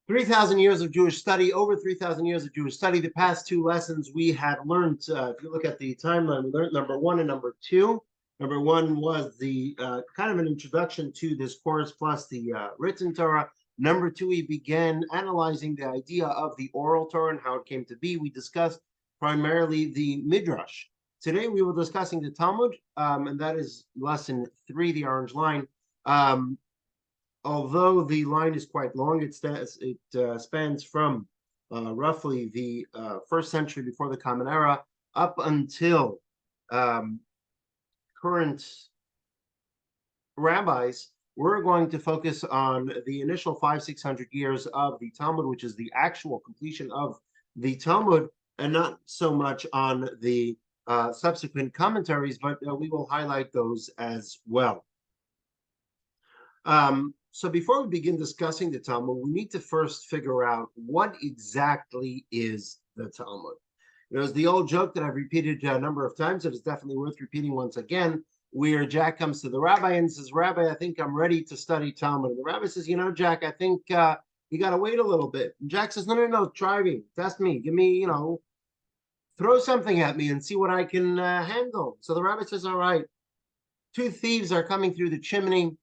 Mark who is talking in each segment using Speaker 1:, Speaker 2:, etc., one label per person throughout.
Speaker 1: 3,000 years of Jewish study, over 3,000 years of Jewish study. The past two lessons we had learned, if you look at the timeline, we learned number one and number two. Number one was the kind of an introduction to this course plus the written Torah. Number two, we began analyzing the idea of the oral Torah and how it came to be. We discussed primarily the Midrash. Today we were discussing the Talmud, and that is lesson 3, the orange line. Although the line is quite long, it spans from roughly the 1st century before the Common Era up until current rabbis. We're going to focus on the initial 500-600 years of the Talmud, which is the actual completion of the Talmud, and not so much on the subsequent commentaries, but we will highlight those as well. So before we begin discussing the Talmud, we need to first figure out what exactly is the Talmud. There's the old joke that I've repeated a number of times, that is definitely worth repeating once again, where Jack comes to the rabbi and says, "Rabbi, I think I'm ready to study Talmud." And the rabbi says, "You know, Jack, I think you got to wait a little bit." And Jack says, No, try me, test me, give me, throw something at me and see what I can handle. So the rabbi says, "All right, 2 thieves are coming through the chimney.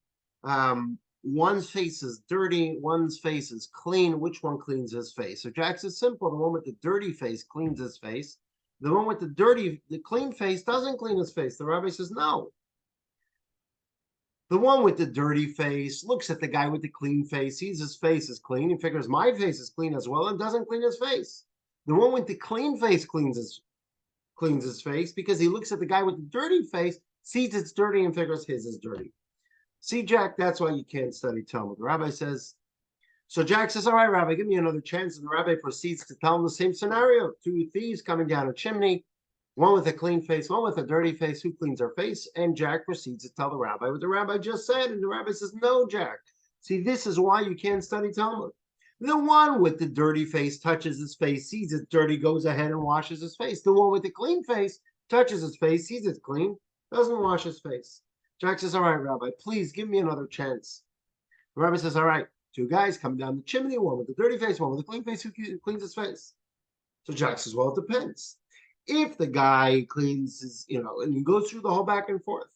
Speaker 1: One's face is dirty, one's face is clean. Which one cleans his face?" So Jack says, "Simple. The one with the dirty face cleans his face. The one with the clean face doesn't clean his face." The rabbi says, "No. The one with the dirty face looks at the guy with the clean face, sees his face is clean, and figures my face is clean as well, and doesn't clean his face. The one with the clean face cleans his face because he looks at the guy with the dirty face, sees it's dirty, and figures his is dirty. See, Jack, that's why you can't study Talmud." The rabbi says, so Jack says, "All right, Rabbi, give me another chance." And the rabbi proceeds to tell him the same scenario. 2 thieves coming down a chimney, one with a clean face, one with a dirty face. Who cleans their face? And Jack proceeds to tell the rabbi what the rabbi just said. And the rabbi says, "No, Jack. See, this is why you can't study Talmud. The one with the dirty face touches his face, sees it's dirty, goes ahead and washes his face. The one with the clean face touches his face, sees it's clean, doesn't wash his face." Jack says, "All right, Rabbi, please give me another chance." The rabbi says, "All right, 2 guys come down the chimney, one with the dirty face, one with the clean face. Who cleans his face?" So Jack says, "Well, it depends. If the guy cleans his, and he goes through the whole back and forth."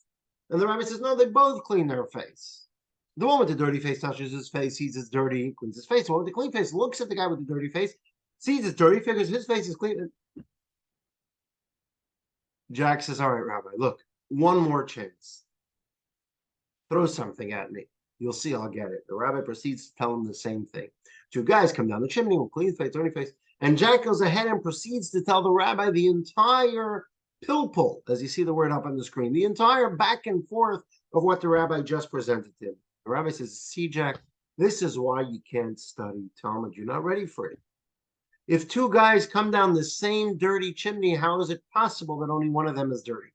Speaker 1: And the rabbi says, "No, they both clean their face. The one with the dirty face touches his face, sees it's dirty, cleans his face. The one with the clean face looks at the guy with the dirty face, sees it's dirty, figures his face is clean." Jack says, "All right, Rabbi, look, one more chance. Throw something at me. You'll see I'll get it." The rabbi proceeds to tell him the same thing. 2 guys come down the chimney with clean face, dirty face. And Jack goes ahead and proceeds to tell the rabbi the entire pilpul, as you see the word up on the screen, the entire back and forth of what the rabbi just presented to him. The rabbi says, "See, Jack, this is why you can't study Talmud. You're not ready for it. If 2 guys come down the same dirty chimney, how is it possible that only one of them is dirty?"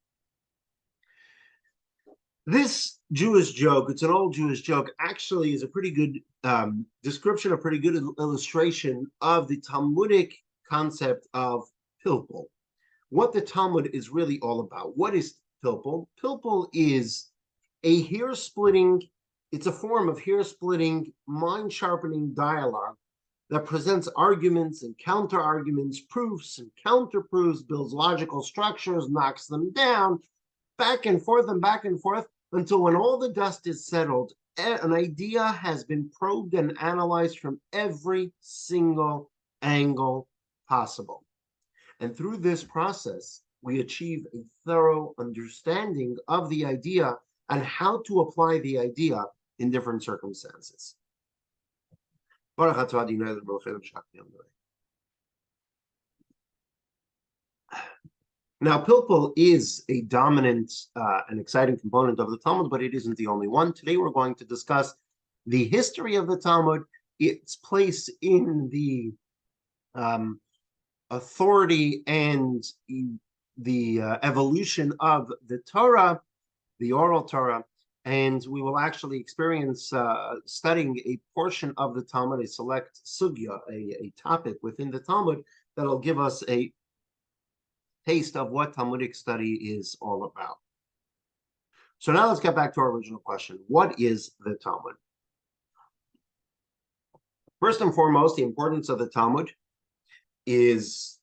Speaker 1: This Jewish joke, it's an old Jewish joke, actually is a pretty good description, a pretty good illustration of the Talmudic concept of pilpul. What the Talmud is really all about. What is pilpul? Pilpul is a hair-splitting, it's a form of hair-splitting, mind-sharpening dialogue that presents arguments and counter-arguments, proofs and counter-proofs, builds logical structures, knocks them down, back and forth, until when all the dust is settled, an idea has been probed and analyzed from every single angle possible. And through this process, we achieve a thorough understanding of the idea and how to apply the idea in different circumstances. Now, pilpul is a dominant and exciting component of the Talmud, but it isn't the only one. Today, we're going to discuss the history of the Talmud, its place in the authority and the evolution of the Torah, the Oral Torah, and we will actually experience studying a portion of the Talmud, a select sugya, a topic within the Talmud that will give us a taste of what Talmudic study is all about. So now let's get back to our original question. What is the Talmud? First and foremost, the importance of the Talmud is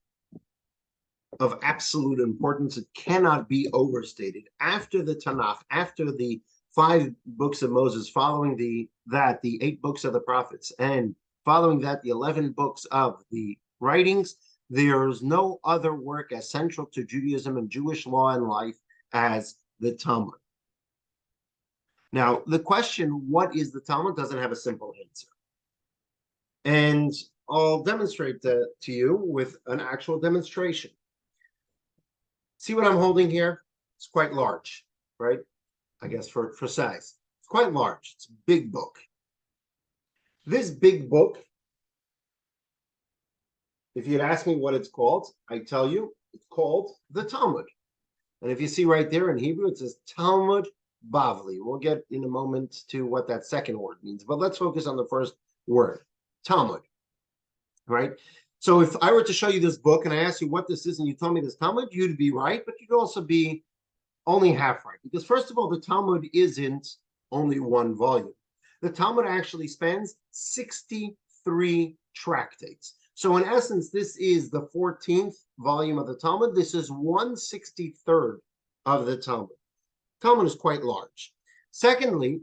Speaker 1: of absolute importance. It cannot be overstated. After the Tanakh, after the 5 books of Moses, following the 8 books of the prophets, and following that, the 11 books of the writings, there is no other work as central to Judaism and Jewish law and life as the Talmud. Now, the question, what is the Talmud, doesn't have a simple answer. And I'll demonstrate that to you with an actual demonstration. See what I'm holding here? It's quite large, right? I guess for size. It's quite large. It's a big book. This big book, if you'd ask me what it's called, I tell you it's called the Talmud. And if you see right there in Hebrew, it says Talmud Bavli. We'll get in a moment to what that second word means, but let's focus on the first word, Talmud, right? So if I were to show you this book and I asked you what this is and you told me this Talmud, you'd be right, but you'd also be only half right. Because first of all, the Talmud isn't only one volume. The Talmud actually spans 63 tractates. So in essence, this is the 14th volume of the Talmud. This is 1/63rd of the Talmud. Talmud is quite large. Secondly,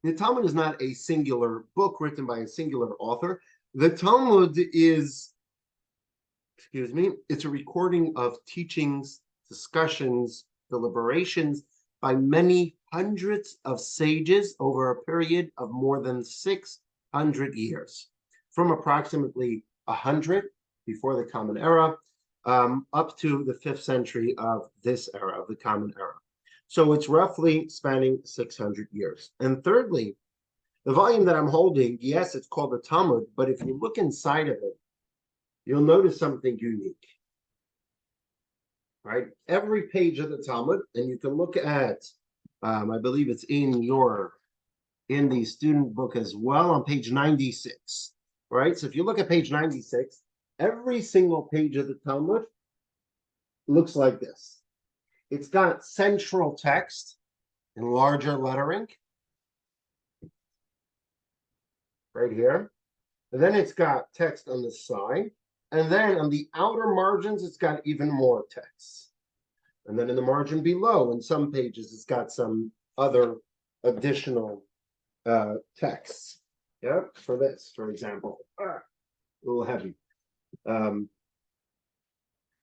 Speaker 1: the Talmud is not a singular book written by a singular author. The Talmud is, it's a recording of teachings, discussions, deliberations by many hundreds of sages over a period of more than 600 years, from approximately 100 before the Common Era up to the 5th century of this era, of the Common Era. So it's roughly spanning 600 years. And thirdly, the volume that I'm holding, yes, it's called the Talmud, but if you look inside of it, you'll notice something unique, right? Every page of the Talmud, and you can look at, I believe it's in the student book as well, on page 96, right? So if you look at page 96, every single page of the Talmud looks like this. It's got central text in larger lettering right here. And then it's got text on the side. And then on the outer margins, it's got even more text. And then in the margin below, in some pages, it's got some other additional texts. Yeah, for this, for example. A little heavy.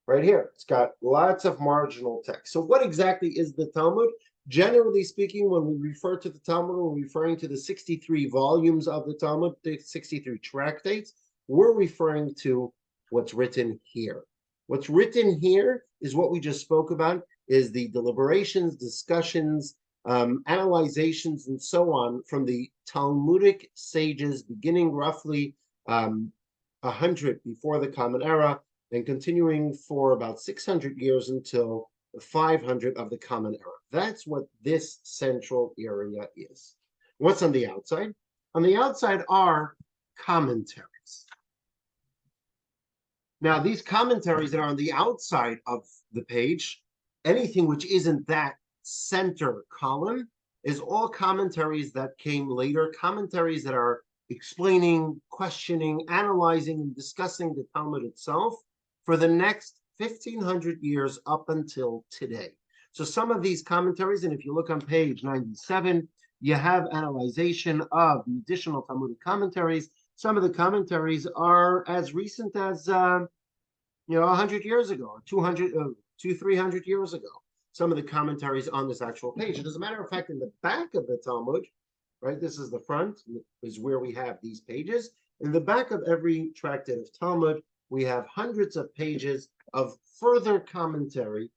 Speaker 1: Right here, it's got lots of marginal text. So what exactly is the Talmud? Generally speaking, when we refer to the Talmud, we're referring to the 63 volumes of the Talmud, the 63 tractates. We're referring to what's written here. What's written here is what we just spoke about, is the deliberations, discussions, analyzations, and so on from the Talmudic sages beginning roughly 100 before the Common Era and continuing for about 600 years until 500 of the Common Era. That's what this central area is. What's on the outside? On the outside are commentaries. Now, these commentaries that are on the outside of the page, anything which isn't that center column, is all commentaries that came later, commentaries that are explaining, questioning, analyzing, and discussing the Talmud itself for the next 1,500 years up until today. So some of these commentaries, and if you look on page 97, you have analyzation of the additional Talmudic commentaries. Some of the commentaries are as recent as 100 years ago, or 300 years ago. Some of the commentaries on this actual page. And as a matter of fact, in the back of the Talmud, right, this is the front, is where we have these pages. In the back of every tractate of Talmud, we have hundreds of pages of further commentary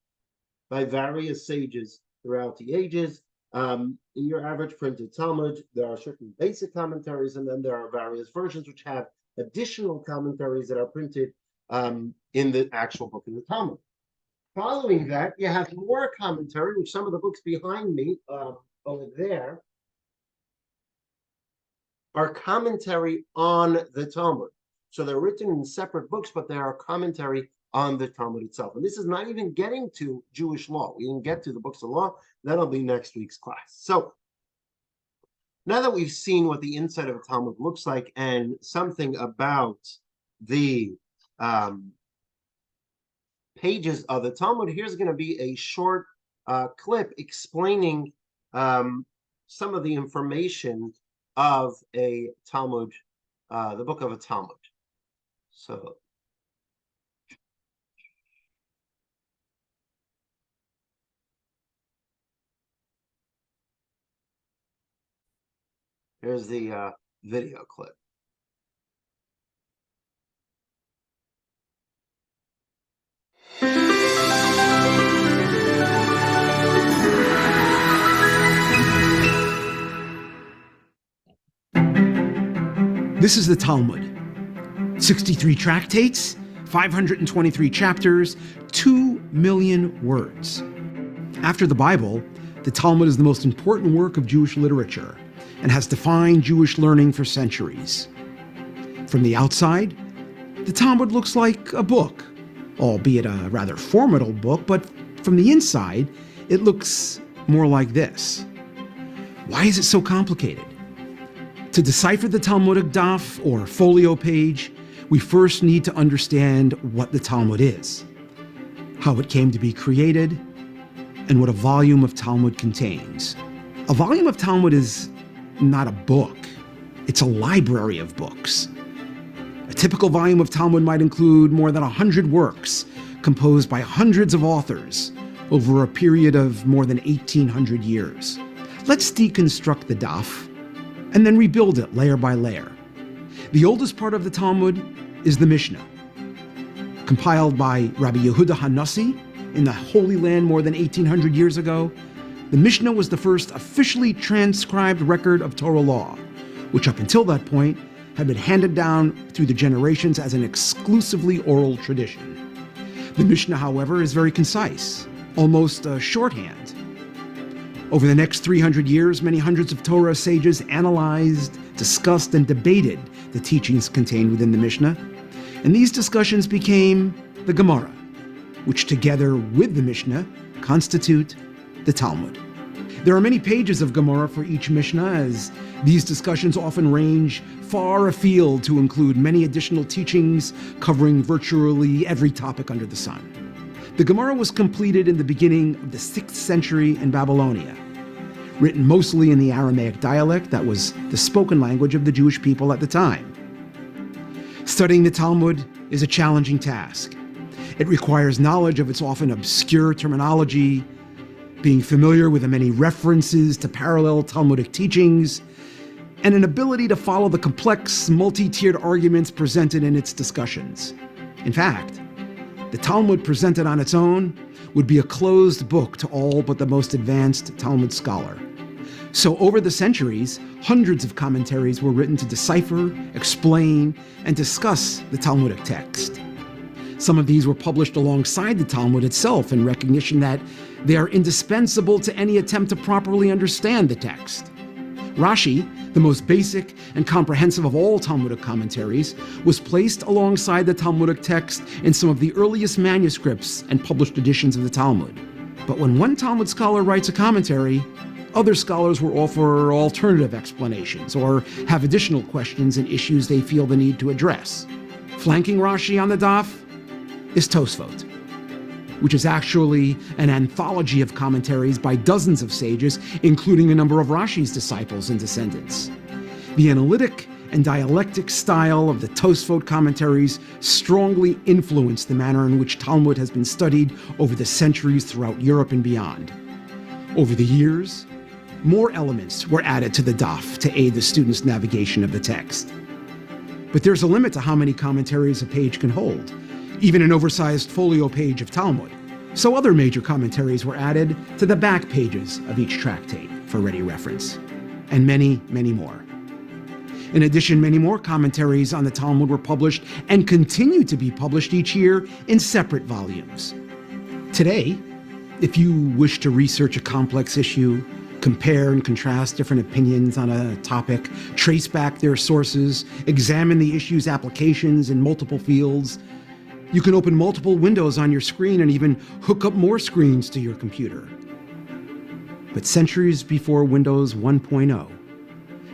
Speaker 1: by various sages throughout the ages. In your average printed Talmud, there are certain basic commentaries, and then there are various versions which have additional commentaries that are printed in the actual book in the Talmud. Following that, you have more commentary, which some of the books behind me over there are commentary on the Talmud. So they're written in separate books, but they are commentary on the Talmud itself. And this is not even getting to Jewish law. We didn't get to the books of law. That'll be next week's class. So Now that we've seen what the inside of a Talmud looks like and something about the pages of the Talmud, here's going to be a short clip explaining some of the information of a Talmud, the book of a Talmud. So here's the video clip.
Speaker 2: This is the Talmud. 63 tractates, 523 chapters, 2 million words. After the Bible, the Talmud is the most important work of Jewish literature and has defined Jewish learning for centuries. From the outside, the Talmud looks like a book, albeit a rather formidable book, but from the inside, it looks more like this. Why is it so complicated? To decipher the Talmudic daf, or folio page, we first need to understand what the Talmud is, how it came to be created, and what a volume of Talmud contains. A volume of Talmud is not a book, it's a library of books. A typical volume of Talmud might include more than 100 works, composed by hundreds of authors over a period of more than 1,800 years. Let's deconstruct the daf and then rebuild it layer by layer. The oldest part of the Talmud is the Mishnah. Compiled by Rabbi Yehuda Hanasi in the Holy Land more than 1,800 years ago, the Mishnah was the first officially transcribed record of Torah law, which up until that point had been handed down through the generations as an exclusively oral tradition. The Mishnah, however, is very concise, almost a shorthand. Over the next 300 years, many hundreds of Torah sages analyzed, discussed, and debated the teachings contained within the Mishnah, and these discussions became the Gemara, which together with the Mishnah constitute the Talmud. There are many pages of Gemara for each Mishnah, as these discussions often range far afield to include many additional teachings covering virtually every topic under the sun. The Gemara was completed in the beginning of the 6th century in Babylonia, written mostly in the Aramaic dialect that was the spoken language of the Jewish people at the time. Studying the Talmud is a challenging task. It requires knowledge of its often obscure terminology, being familiar with the many references to parallel Talmudic teachings, and an ability to follow the complex, multi-tiered arguments presented in its discussions. In fact, the Talmud presented on its own would be a closed book to all but the most advanced Talmud scholar. So over the centuries, hundreds of commentaries were written to decipher, explain, and discuss the Talmudic text. Some of these were published alongside the Talmud itself in recognition that they are indispensable to any attempt to properly understand the text. Rashi, the most basic and comprehensive of all Talmudic commentaries, was placed alongside the Talmudic text in some of the earliest manuscripts and published editions of the Talmud. But when one Talmud scholar writes a commentary, other scholars will offer alternative explanations or have additional questions and issues they feel the need to address. Flanking Rashi on the daf is Tosfot, which is actually an anthology of commentaries by dozens of sages, including a number of Rashi's disciples and descendants. The analytic and dialectic style of the Tosfot commentaries strongly influenced the manner in which Talmud has been studied over the centuries throughout Europe and beyond. Over the years, more elements were added to the daf to aid the student's navigation of the text. But there's a limit to how many commentaries a page can hold, even an oversized folio page of Talmud. So other major commentaries were added to the back pages of each tractate for ready reference, and many, many more. In addition, many more commentaries on the Talmud were published and continue to be published each year in separate volumes. Today, if you wish to research a complex issue, compare and contrast different opinions on a topic, trace back their sources, examine the issue's applications in multiple fields, you can open multiple windows on your screen and even hook up more screens to your computer. But centuries before Windows 1.0,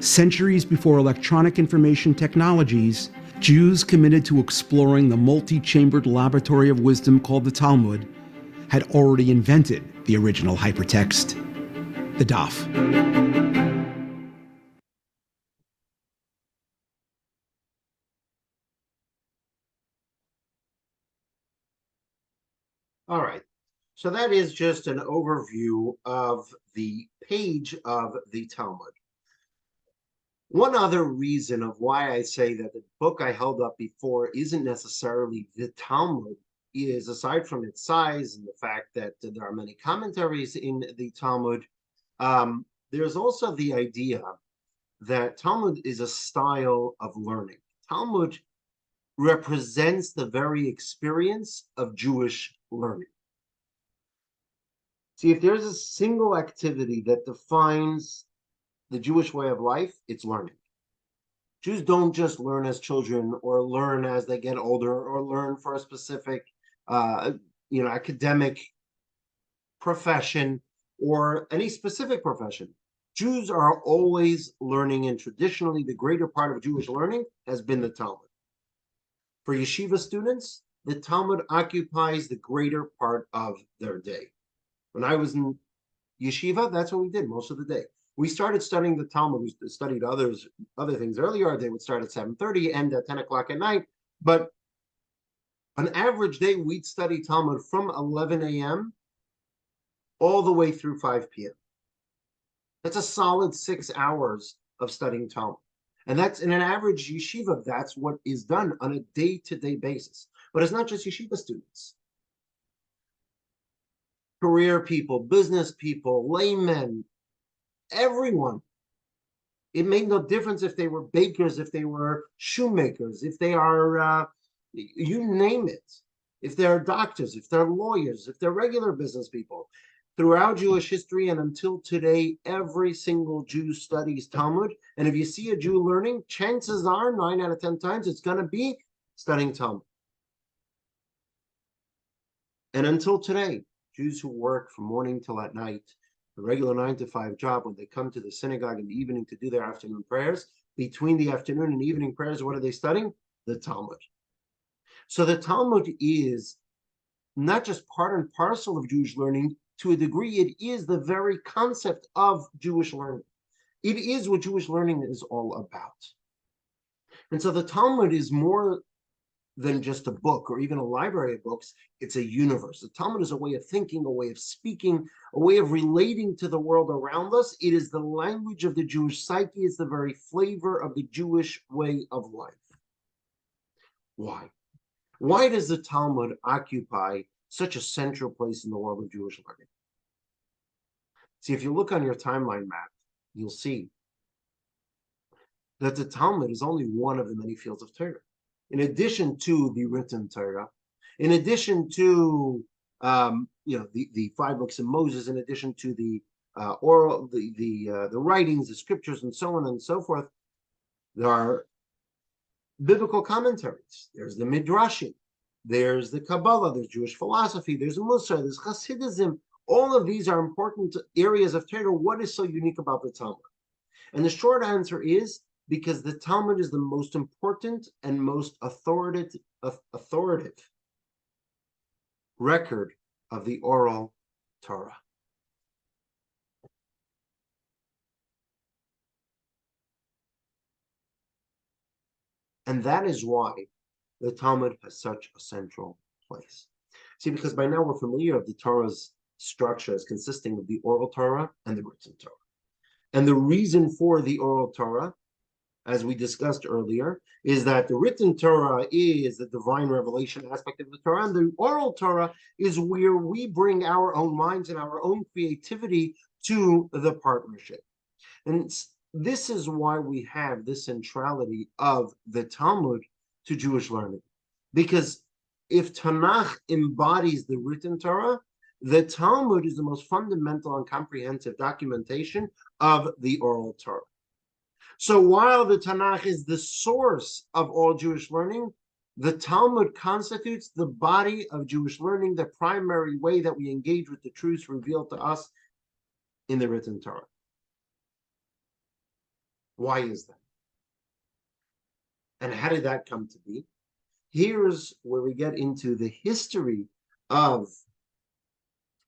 Speaker 2: Centuries before electronic information technologies, Jews committed to exploring the multi-chambered laboratory of wisdom called the Talmud had already invented the original hypertext, the Daf.
Speaker 1: All right. So that is just an overview of the page of the Talmud. One other reason of why I say that the book I held up before isn't necessarily the Talmud is, aside from its size and the fact that there are many commentaries in the Talmud, there's also the idea that Talmud is a style of learning. Talmud represents the very experience of Jewish learning. See, if there's a single activity that defines the Jewish way of life, it's learning. Jews don't just learn as children or learn as they get older or learn for a specific academic profession or any specific profession. Jews are always learning, and traditionally the greater part of Jewish learning has been the Talmud. For yeshiva students, the Talmud occupies the greater part of their day. When I was in yeshiva, that's what we did most of the day. We started studying the Talmud. We studied other things earlier. They would start at 7:30, end at 10 o'clock at night. But on average day, we'd study Talmud from 11 a.m. all the way through 5 p.m. That's a solid 6 hours of studying Talmud. And that's in an average yeshiva, that's what is done on a day-to-day basis. But it's not just yeshiva students. Career people, business people, laymen, everyone. It made no difference if they were bakers, if they were shoemakers, if they are, you name it. If they're doctors, if they're lawyers, if they're regular business people. Throughout Jewish history and until today, every single Jew studies Talmud. And if you see a Jew learning, chances are 9 out of 10 times it's going to be studying Talmud. And until today, Jews who work from morning till at night, a regular 9 to 5 job, when they come to the synagogue in the evening to do their afternoon prayers, between the afternoon and evening prayers, what are they studying? The Talmud. So the Talmud is not just part and parcel of Jewish learning. To a degree, it is the very concept of Jewish learning. It is what Jewish learning is all about. And so the Talmud is more than just a book or even a library of books. It's a universe. The Talmud is a way of thinking, a way of speaking, a way of relating to the world around us. It is the language of the Jewish psyche. It's the very flavor of the Jewish way of life. Why? Why does the Talmud occupy such a central place in the world of Jewish learning? See, if you look on your timeline map, you'll see that the Talmud is only one of the many fields of Torah. In addition to the written Torah, in addition to the 5 books of Moses, in addition to the oral, the writings, the scriptures, and so on and so forth, there are biblical commentaries. There's the Midrashim. There's the Kabbalah, there's Jewish philosophy, there's Musar, there's Hasidism. All of these are important areas of Torah. What is so unique about the Talmud? And the short answer is because the Talmud is the most important and most authoritative record of the Oral Torah. And that is why the Talmud has such a central place. See, because by now we're familiar with the Torah's structure as consisting of the Oral Torah and the written Torah. And the reason for the Oral Torah, as we discussed earlier, is that the written Torah is the divine revelation aspect of the Torah, and the Oral Torah is where we bring our own minds and our own creativity to the partnership. And this is why we have this centrality of the Talmud to Jewish learning. Because if Tanakh embodies the written Torah, the Talmud is the most fundamental and comprehensive documentation of the Oral Torah. So while the Tanakh is the source of all Jewish learning, the Talmud constitutes the body of Jewish learning, the primary way that we engage with the truths revealed to us in the written Torah. Why is that? And how did that come to be? Here's where we get into the history of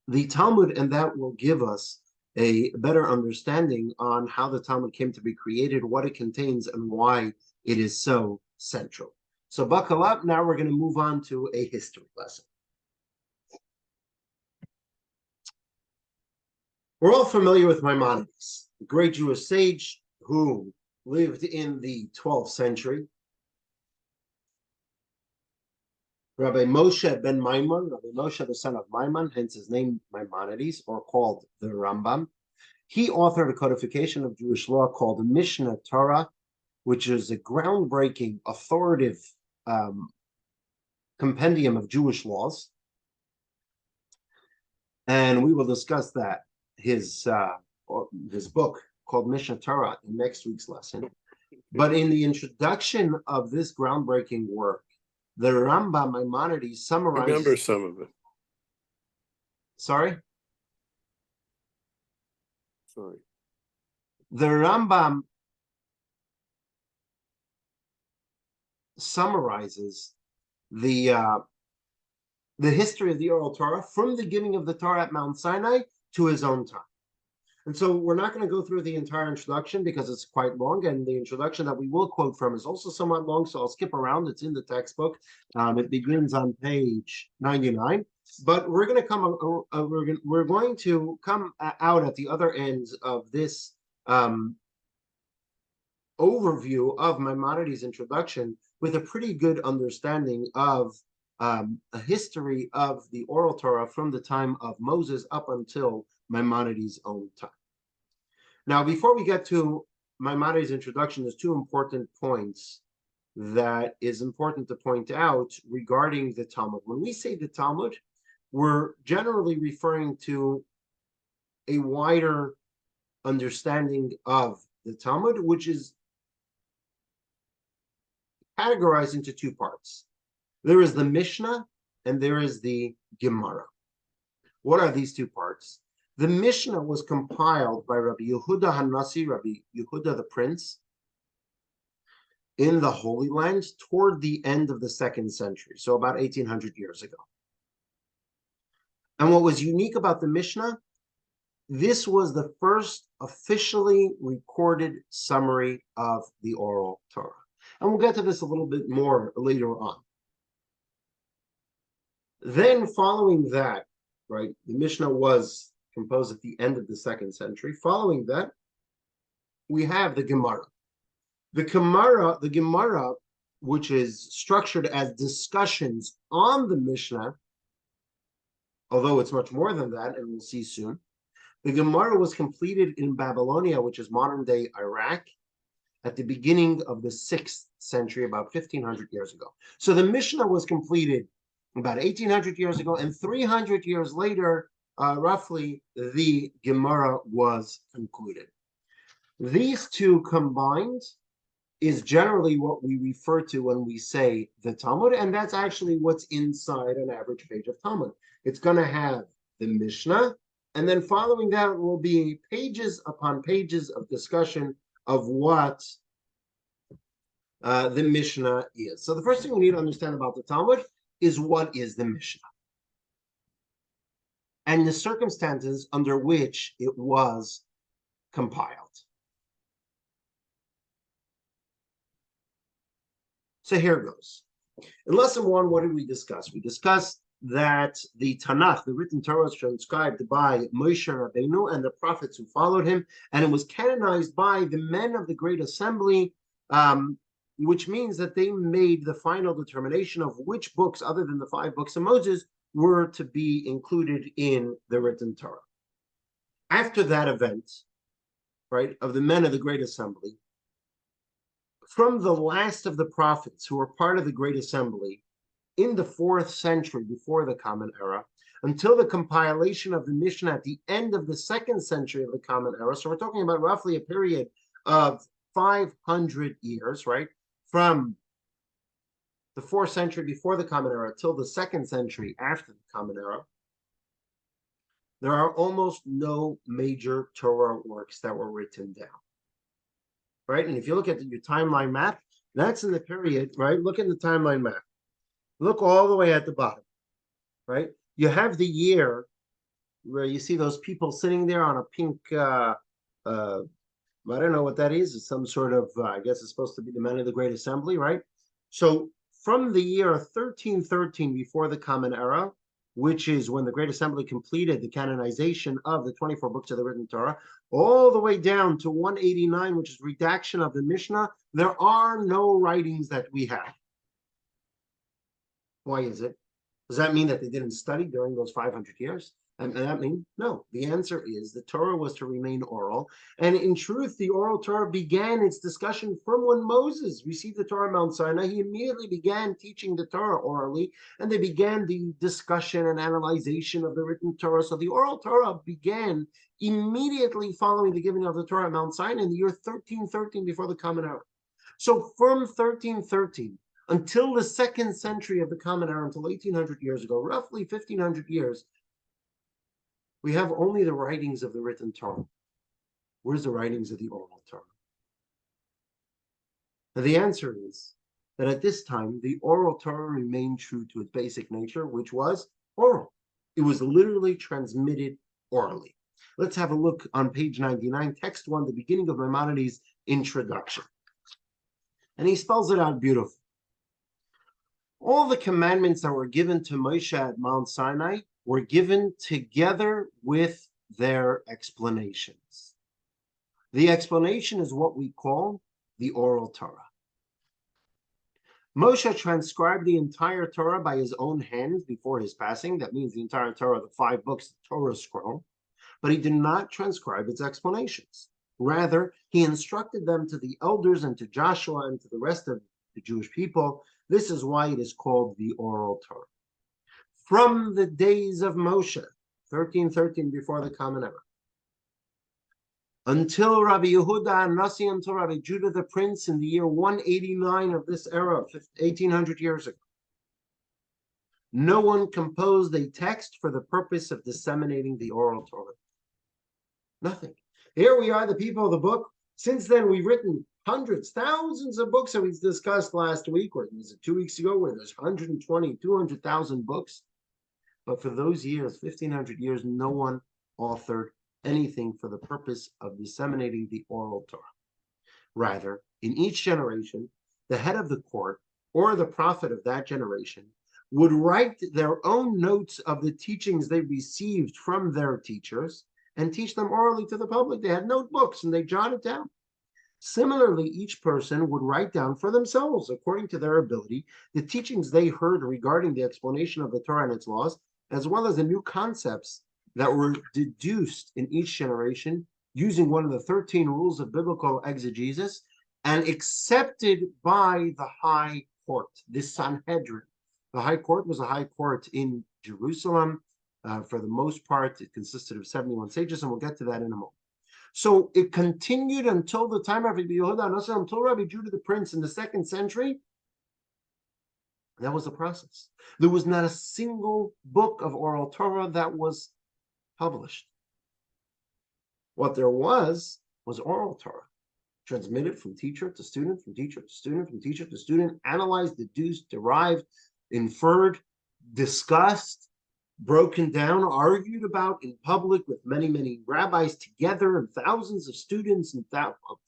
Speaker 1: the Talmud, and that will give us a better understanding on how the Talmud came to be created, what it contains, and why it is so central. So buckle up. Now we're going to move on to a history lesson. We're all familiar with Maimonides, the great Jewish sage who lived in the 12th century. Rabbi Moshe ben Maimon, Rabbi Moshe the son of Maimon, hence his name Maimonides, or called the Rambam. He authored a codification of Jewish law called the Mishnah Torah, which is a groundbreaking, authoritative compendium of Jewish laws. And we will discuss that, his book called Mishnah Torah, in next week's lesson. But in the introduction of this groundbreaking work, the Rambam Maimonides summarizes.
Speaker 3: Remember some of it.
Speaker 1: Sorry?
Speaker 3: Sorry.
Speaker 1: The Rambam summarizes the history of the Oral Torah from the giving of the Torah at Mount Sinai to his own time. And so we're not going to go through the entire introduction because it's quite long, and the introduction that we will quote from is also somewhat long, so I'll skip around. It's in the textbook. It begins on page 99. But we're going to come out at the other end of this overview of Maimonides' introduction with a pretty good understanding of a history of the Oral Torah from the time of Moses up until Maimonides' own time. Now, before we get to Maimonides' introduction, there's two important points that is important to point out regarding the Talmud. When we say the Talmud, we're generally referring to a wider understanding of the Talmud, which is categorized into two parts. There is the Mishnah and there is the Gemara. What are these two parts? The Mishnah was compiled by Rabbi Yehuda Hanasi, Rabbi Yehuda the Prince, in the Holy Land toward the end of the 2nd century, so about 1800 years ago. And what was unique about the Mishnah, this was the first officially recorded summary of the Oral Torah. And we'll get to this a little bit more later on. Then following that, right, the Mishnah was composed at the end of the 2nd century. Following that, we have the Gemara. The Gemara, which is structured as discussions on the Mishnah, although it's much more than that, and we'll see soon. The Gemara was completed in Babylonia, which is modern-day Iraq, at the beginning of the 6th century, about 1,500 years ago. So the Mishnah was completed about 1,800 years ago, and 300 years later, roughly, the Gemara was concluded. These two combined is generally what we refer to when we say the Talmud, and that's actually what's inside an average page of Talmud. It's going to have the Mishnah, and then following that will be pages upon pages of discussion of what the Mishnah is. So the first thing we need to understand about the Talmud is what is the Mishnah and the circumstances under which it was compiled. So here goes. In lesson 1, what did we discuss? We discussed that the Tanakh, the written Torah, was transcribed by Moshe Rabbeinu and the prophets who followed him, and it was canonized by the men of the Great Assembly, which means that they made the final determination of which books, other than the 5 books of Moses, were to be included in the written Torah. After that event, right, of the men of the Great Assembly, from the last of the prophets who were part of the Great Assembly in the 4th century before the Common Era, until the compilation of the Mishnah at the end of the 2nd century of the Common Era, so we're talking about roughly a period of 500 years, right, from the 4th century before the Common Era till the 2nd century after the Common Era, there are almost no major Torah works that were written down. right? And if you look at your timeline map, that's in the period, right? Look at the timeline map. Look all the way at the bottom, right? You have the year where you see those people sitting there on a pink, I don't know what that is. It's some sort of, I guess it's supposed to be the men of the Great Assembly, right? So from the year 1313 before the Common Era, which is when the Great Assembly completed the canonization of the 24 books of the written Torah, all the way down to 189, which is redaction of the Mishnah, there are no writings that we have. Why is it? Does that mean that they didn't study during those 500 years? And that means no. The answer is the Torah was to remain oral. And in truth, the oral Torah began its discussion from when Moses received the Torah on Mount Sinai. He immediately began teaching the Torah orally, and they began the discussion and analyzation of the written Torah. So the oral Torah began immediately following the giving of the Torah at Mount Sinai in the year 1313 before the Common Era. So from 1313 until the 2nd century of the Common Era, until 1800 years ago, roughly 1500 years, we have only the writings of the written Torah. Where's the writings of the oral Torah? Now, the answer is that at this time, the oral Torah remained true to its basic nature, which was oral. It was literally transmitted orally. Let's have a look on page 99, text 1, the beginning of Maimonides' introduction. And he spells it out beautifully. All the commandments that were given to Moshe at Mount Sinai were given together with their explanations. The explanation is what we call the oral Torah. Moshe transcribed the entire Torah by his own hand before his passing. That means the entire Torah, the 5 books, the Torah scroll. But he did not transcribe its explanations. Rather, he instructed them to the elders and to Joshua and to the rest of the Jewish people. This is why it is called the oral Torah. From the days of Moshe, 1313 before the Common Era, until Rabbi Yehuda Hanasi, until Rabbi Judah the Prince in the year 189 of this era, 1800 years ago, no one composed a text for the purpose of disseminating the oral Torah. Nothing. Here we are, the people of the book. Since then, we've written hundreds, thousands of books that we discussed last week, or was it 2 weeks ago, where there's 120, 200,000 books. But for those years, 1500 years, no one authored anything for the purpose of disseminating the oral Torah. Rather, in each generation, the head of the court or the prophet of that generation would write their own notes of the teachings they received from their teachers and teach them orally to the public. They had notebooks and they jotted down. Similarly, each person would write down for themselves, according to their ability, the teachings they heard regarding the explanation of the Torah and its laws, as well as the new concepts that were deduced in each generation using one of the 13 rules of biblical exegesis and accepted by the high court, the Sanhedrin. The high court was a high court in Jerusalem. For the most part, it consisted of 71 sages, and we'll get to that in a moment. So it continued until the time of Rabbi Yehuda Hanasi, until Rabbi Judah the Prince in the 2nd century. That was the process. There was not a single book of oral Torah that was published. What there was oral Torah, transmitted from teacher to student, from teacher to student, from teacher to student, analyzed, deduced, derived, inferred, discussed, broken down, argued about in public with many, many rabbis together and thousands of students and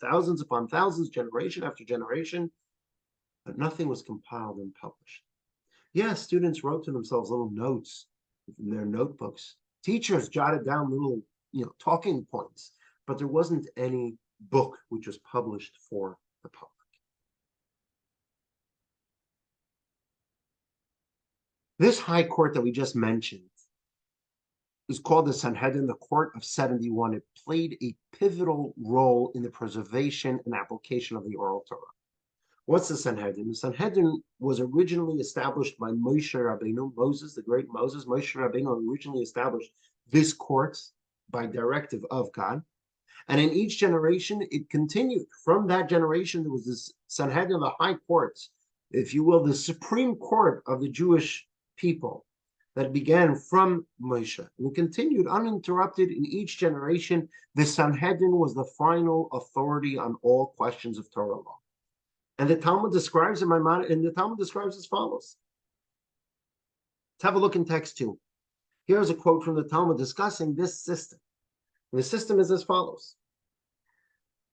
Speaker 1: thousands upon thousands, generation after generation. But nothing was compiled and published. Yes, students wrote to themselves little notes in their notebooks. Teachers jotted down little, talking points, but there wasn't any book which was published for the public. This high court that we just mentioned is called the Sanhedrin, the Court of 71. It played a pivotal role in the preservation and application of the oral Torah. What's the Sanhedrin? The Sanhedrin was originally established by Moshe Rabbeinu, Moses, the great Moses. Moshe Rabbeinu originally established this court by directive of God. And in each generation, it continued. From that generation, there was this Sanhedrin, the high court, if you will, the supreme court of the Jewish people. that began from Moshe and continued uninterrupted in each generation. The Sanhedrin was the final authority on all questions of Torah law. And the Talmud describes as follows. Let's have a look in text 2. Here's a quote from the Talmud discussing this system. And the system is as follows.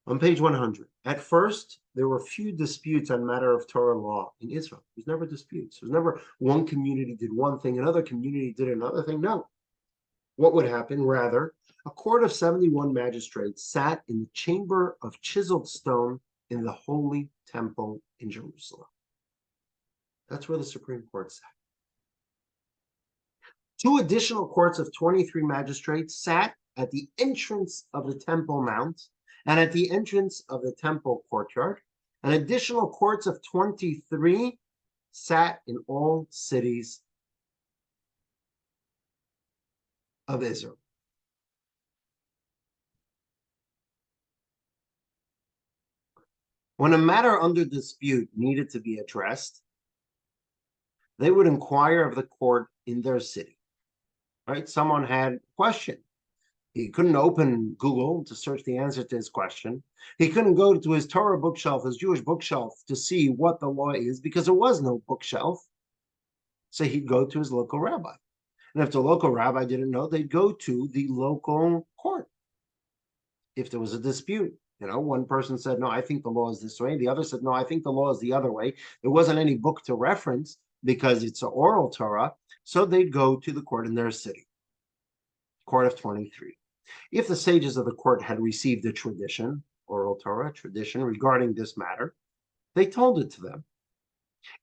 Speaker 1: On page 100, at first, there were few disputes on matter of Torah law in Israel. There was never disputes. There was never one community did one thing, another community did another thing. No. What would happen? Rather, a court of 71 magistrates sat in the chamber of chiseled stone in the Holy Temple in Jerusalem. That's where the Supreme Court sat. 2 additional courts of 23 magistrates sat at the entrance of the Temple Mount and at the entrance of the Temple courtyard. And additional courts of 23 sat in all cities of Israel. When a matter under dispute needed to be addressed, they would inquire of the court in their city. Right? Someone had a question. He couldn't open Google to search the answer to his question. He couldn't go to his Torah bookshelf, his Jewish bookshelf, to see what the law is because there was no bookshelf. So he'd go to his local rabbi. And if the local rabbi didn't know, they'd go to the local court. If there was a dispute, one person said, no, I think the law is this way. The other said, no, I think the law is the other way. There wasn't any book to reference because it's an oral Torah. So they'd go to the court in their city, court of 23. If the sages of the court had received a tradition, oral Torah tradition regarding this matter, they told it to them.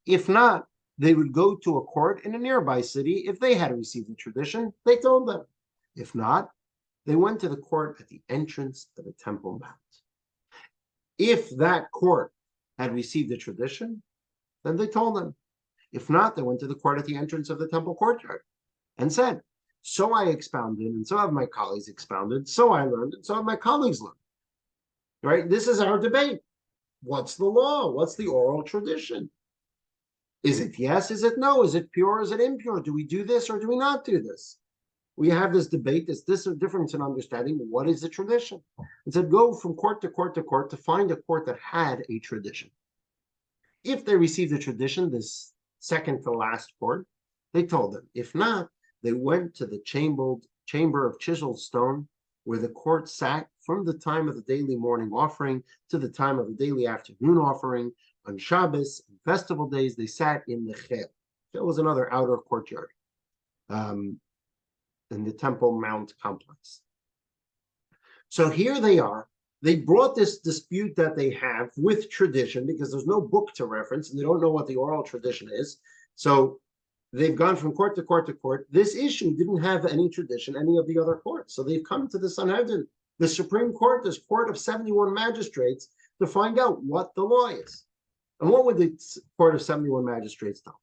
Speaker 1: If not, they would go to a court in a nearby city. If they had received the tradition, they told them. If not, they went to the court at the entrance of the Temple Mount. If that court had received the tradition, then they told them. If not, they went to the court at the entrance of the Temple courtyard and said, so I expounded, and so have my colleagues expounded, so I learned, and so have my colleagues learned. Right? This is our debate. What's the law? What's the oral tradition? Is it yes? Is it no? Is it pure? Is it impure? Do we do this or do we not do this? We have this debate, this difference in understanding what is the tradition. It said go from court to court to court to find a court that had a tradition. If they received a tradition, this second to last court, they told them. If not, they went to the chamber of chiseled stone where the court sat from the time of the daily morning offering to the time of the daily afternoon offering. On Shabbos and festival days, they sat in the Chel. Chel was another outer courtyard in the Temple Mount complex. So here they are. They brought this dispute that they have with tradition because there's no book to reference and they don't know what the oral tradition is. So they've gone from court to court to court. This issue didn't have any tradition, any of the other courts. So they've come to the Sanhedrin, the Supreme Court, this court of 71 magistrates, to find out what the law is. And what would the court of 71 magistrates tell?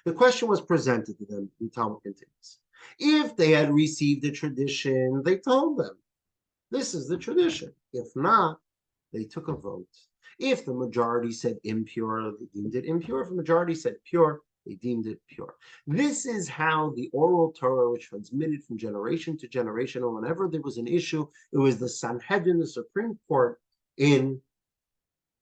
Speaker 1: The question was presented to them, the Talmud continues. If they had received the tradition, they told them, this is the tradition. If not, they took a vote. If the majority said impure, they deemed it impure. If the majority said pure, they deemed it pure. This is how the oral Torah was transmitted from generation to generation. And whenever there was an issue, it was the Sanhedrin, the Supreme Court in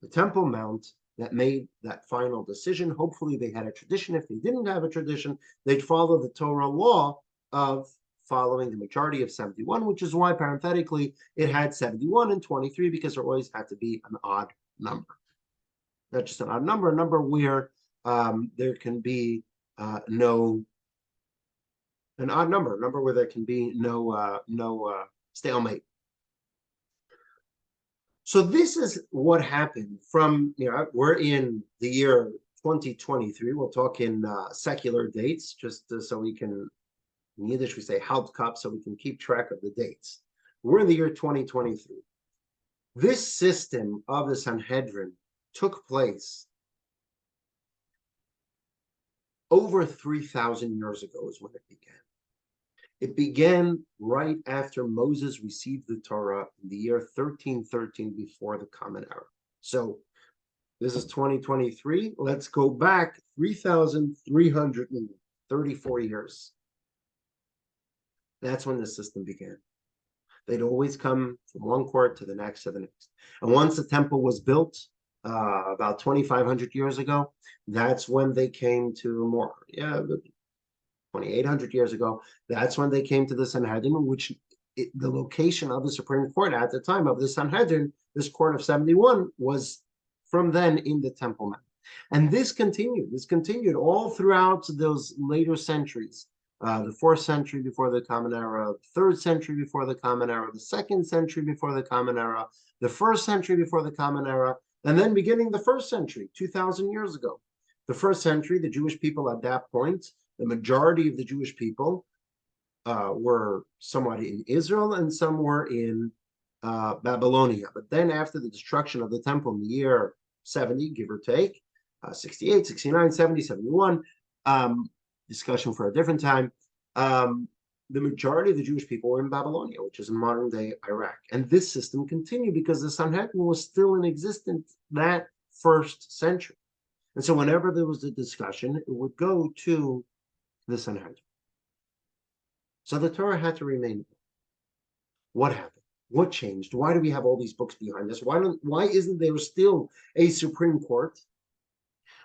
Speaker 1: the Temple Mount, that made that final decision. Hopefully they had a tradition. If they didn't have a tradition, they'd follow the Torah law of following the majority of 71, which is why parenthetically it had 71 and 23 because there always had to be an odd number. Not just an odd number, a number where there can be an odd number, a number where there can be no stalemate. So this is what happened from, we're in the year 2023. We'll talk in secular dates, just so we can, in Yiddish we say Hauptkap, so we can keep track of the dates. We're in the year 2023. This system of the Sanhedrin took place over 3,000 years ago is when it began. It began right after Moses received the Torah in the year 1313 before the Common Era. So this is 2023. Let's go back 3,300 34 years. That's when the system began. They'd always come from one court to the next to the next. And once the temple was built, about 2,500 years ago, that's when they came to more, 2,800 years ago, that's when they came to the Sanhedrin, which the location of the Supreme Court at the time of the Sanhedrin, this court of 71, was from then in the Temple Mount. And this continued all throughout those later centuries. The 4th century before the Common Era, the 3rd century before the Common Era, the 2nd century before the Common Era, the 1st century before the Common Era, and then beginning the 1st century, 2,000 years ago. The 1st century, the Jewish people at that point, the majority of the Jewish people were somewhat in Israel and some were in Babylonia. But then after the destruction of the temple in the year 70, give or take, 68, 69, 70, 71, discussion for a different time, the majority of the Jewish people were in Babylonia, which is in modern-day Iraq. And this system continued because the Sanhedrin was still in existence that 1st century. And so whenever there was a discussion, it would go to the Sanhedrin. So the Torah had to remain. What happened? What changed? Why do we have all these books behind us? Why isn't there still a Supreme Court?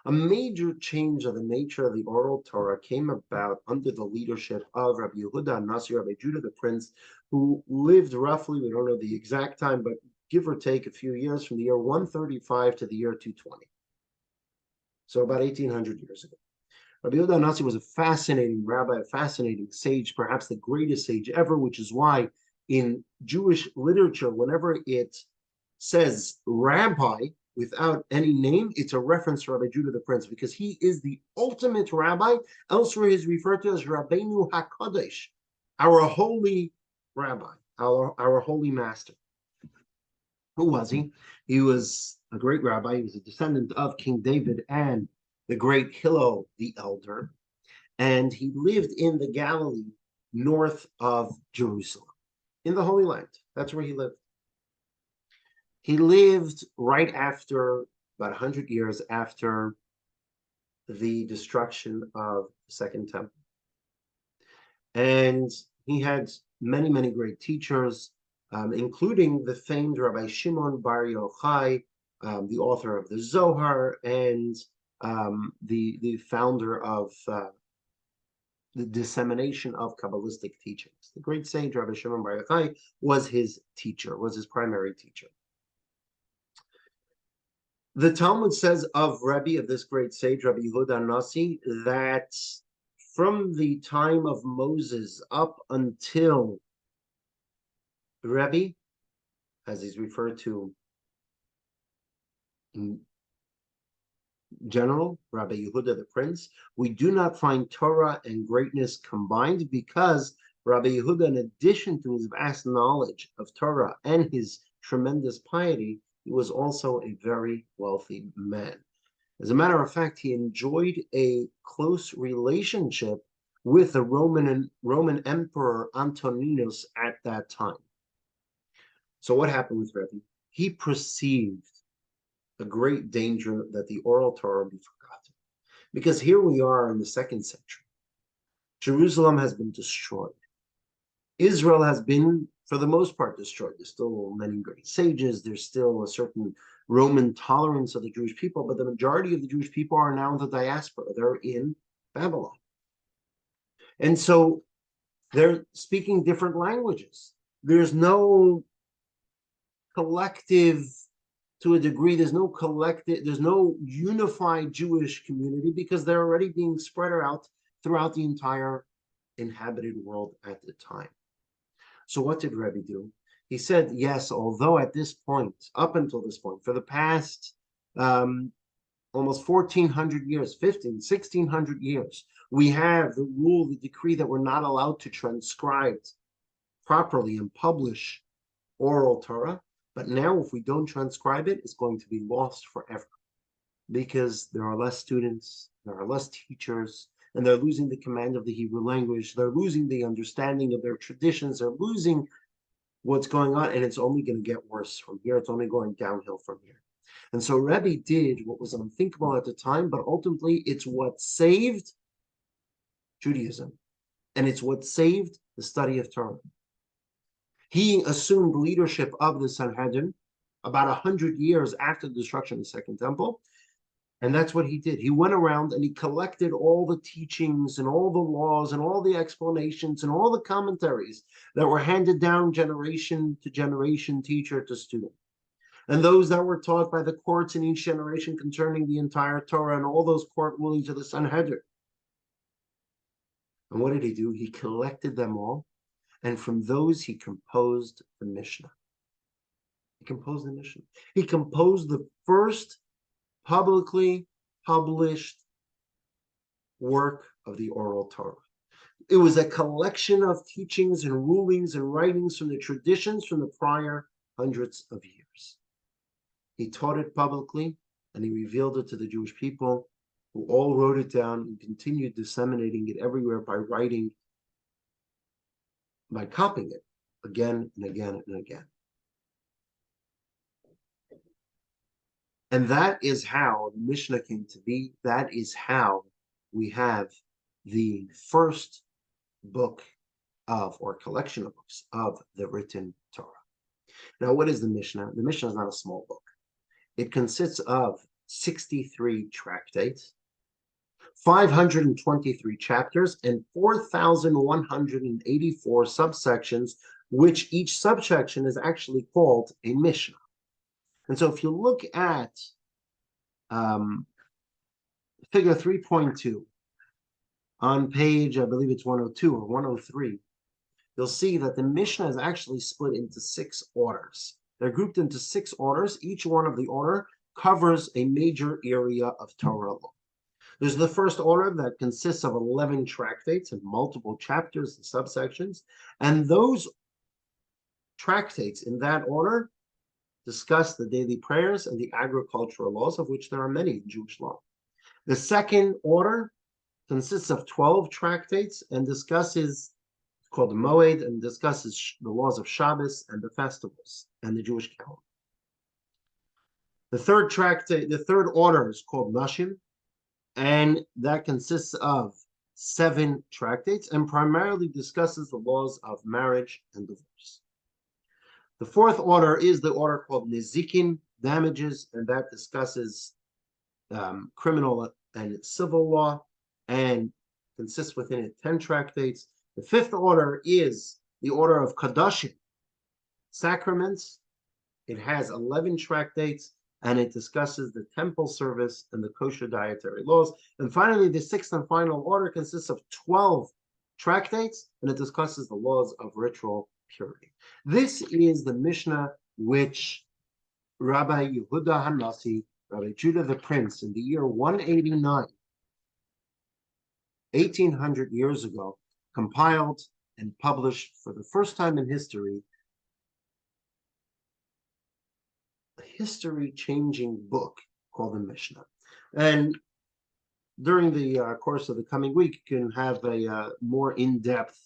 Speaker 1: A major change of the nature of the Oral Torah came about under the leadership of Rabbi Yehuda Hanasi, Rabbi Judah the Prince, who lived roughly, we don't know the exact time, but give or take a few years, from the year 135 to the year 220. So about 1,800 years ago. Rabbi Yehuda Hanasi was a fascinating rabbi, a fascinating sage, perhaps the greatest sage ever, which is why in Jewish literature, whenever it says rabbi without any name, it's a reference to Rabbi Judah the Prince, because he is the ultimate rabbi. Elsewhere, he's referred to as Rabbeinu HaKadosh, our holy rabbi, our holy master. Who was he? He was a great rabbi. He was a descendant of King David and the great Hillel the Elder, and he lived in the Galilee north of Jerusalem, in the Holy Land. That's where he lived. He lived right after, about 100 years after the destruction of the Second Temple. And he had many, many great teachers, including the famed Rabbi Shimon Bar Yochai, the author of the Zohar, and the founder of the dissemination of Kabbalistic teachings. The great sage Rabbi Shimon Bar Yochai was his teacher, was his primary teacher. The Talmud says of Rabbi, of this great sage, Rabbi Yehuda Hanasi, that from the time of Moses up until Rabbi, as he's referred to in general, Rabbi Yehuda the Prince, we do not find Torah and greatness combined, because Rabbi Yehuda, in addition to his vast knowledge of Torah and his tremendous piety, he was also a very wealthy man. As a matter of fact, he enjoyed a close relationship with the Roman Emperor Antoninus at that time. So what happened with Rebbe? He perceived a great danger that the Oral Torah be forgotten. Because here we are in the 2nd century. Jerusalem has been destroyed. Israel has been, for the most part, destroyed. There's still many great sages. There's still a certain Roman tolerance of the Jewish people, but the majority of the Jewish people are now in the diaspora. They're in Babylon. And so they're speaking different languages. There's no collective, to a degree, there's no collective, there's no unified Jewish community, because they're already being spread out throughout the entire inhabited world at the time. So what did Rebbe do? He said, yes, although at this point, up until this point, for the past almost 1,400 years, 1,600 years, we have the rule, the decree that we're not allowed to transcribe properly and publish Oral Torah. But now if we don't transcribe it, it's going to be lost forever, because there are less students, there are less teachers, and they're losing the command of the Hebrew language. They're losing the understanding of their traditions. They're losing what's going on, and it's only going to get worse from here. It's only going downhill from here. And so Rebbe did what was unthinkable at the time, but ultimately it's what saved Judaism, and it's what saved the study of Torah. He assumed leadership of the Sanhedrin about 100 years after the destruction of the Second Temple, and that's what he did. He went around and he collected all the teachings and all the laws and all the explanations and all the commentaries that were handed down generation to generation, teacher to student, and those that were taught by the courts in each generation concerning the entire Torah and all those court rulings of the Sanhedrin. And what did he do? He collected them all, and from those he composed the Mishnah. He composed the Mishnah. He composed the first publicly published work of the Oral Torah. It was a collection of teachings and rulings and writings from the traditions from the prior hundreds of years. He taught it publicly, and he revealed it to the Jewish people, who all wrote it down and continued disseminating it everywhere by writing, by copying it again and again and again. And that is how the Mishnah came to be. That is how we have the first book of, or collection of books of, the written Torah. Now, what is the Mishnah? The Mishnah is not a small book. It consists of 63 tractates, 523 chapters, and 4,184 subsections, which each subsection is actually called a Mishnah. And so if you look at figure 3.2 on page, I believe it's 102 or 103, you'll see that the Mishnah is actually split into 6 orders. They're grouped into 6 orders. Each one of the order covers a major area of Torah law. There's the first order that consists of 11 tractates and multiple chapters and subsections. And those tractates in that order discuss the daily prayers and the agricultural laws, of which there are many in Jewish law. The second order consists of 12 tractates and discusses, it's called the Moed, and discusses the laws of Shabbos and the festivals and the Jewish calendar. The third tractate, the third order is called Nashim, and that consists of 7 tractates and primarily discusses the laws of marriage and divorce. The fourth order is the order called Nezikin, damages, and that discusses criminal and civil law and consists within it 10 tractates. The fifth order is the order of Kadashim, sacraments. It has 11 tractates and it discusses the temple service and the kosher dietary laws. And finally, the sixth and final order consists of 12 tractates and it discusses the laws of ritual purity. This is the Mishnah which Rabbi Yehuda Hanasi, Rabbi Judah the Prince, in the year 189, 1800 years ago, compiled and published for the first time in history, a history-changing book called the Mishnah. And during the course of the coming week, you can have a more in-depth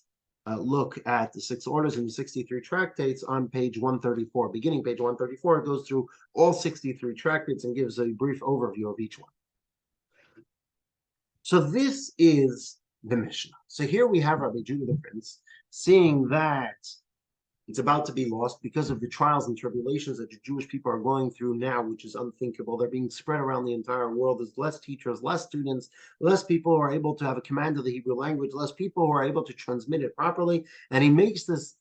Speaker 1: look at the 6 orders and the 63 tractates on page 134. Beginning page 134, it goes through all 63 tractates and gives a brief overview of each one. So this is the Mishnah. So here we have Rabbi Judah the Prince, seeing that it's about to be lost because of the trials and tribulations that the Jewish people are going through now, which is unthinkable. They're being spread around the entire world. There's less teachers, less students, less people who are able to have a command of the Hebrew language, less people who are able to transmit it properly. And he makes this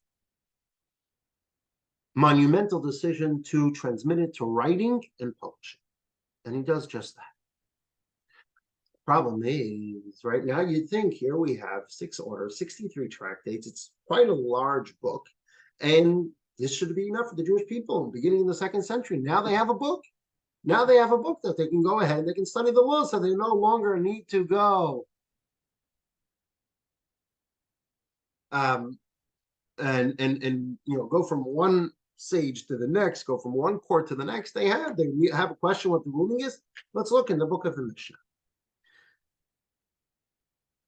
Speaker 1: monumental decision to transmit it to writing and publishing. And he does just that. Problem is, right now, you'd think here we have 6 orders, 63 tractates. It's quite a large book. And this should be enough for the Jewish people beginning in the 2nd century. Now they have a book. Now they have a book that they can go ahead and they can study the law, so they no longer need to go and go from one sage to the next, go from one court to the next. They have a question what the ruling is. Let's look in the book of the Mishnah.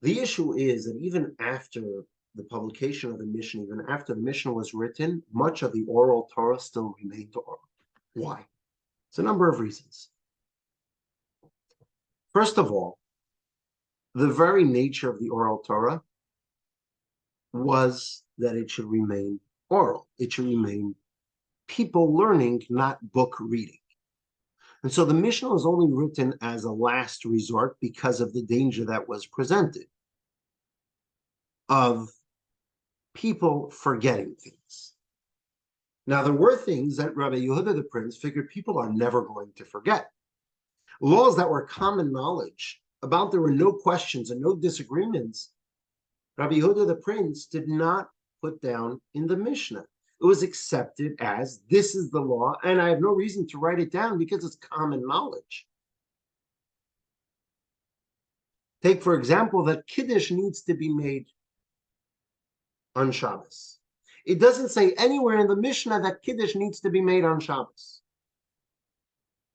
Speaker 1: The issue is that even after the publication of the Mishnah, even after the Mishnah was written, much of the Oral Torah still remained oral. Why? It's a number of reasons. First of all, the very nature of the Oral Torah was that it should remain oral. It should remain people learning, not book reading. And so the Mishnah was only written as a last resort because of the danger that was presented of people forgetting things. Now, there were things that Rabbi Yehuda the Prince figured people are never going to forget. Laws that were common knowledge, about there were no questions and no disagreements, Rabbi Yehuda the Prince did not put down in the Mishnah. It was accepted as, this is the law, and I have no reason to write it down because it's common knowledge. Take, for example, that Kiddush needs to be made on Shabbos. It doesn't say anywhere in the Mishnah that Kiddush needs to be made on Shabbos.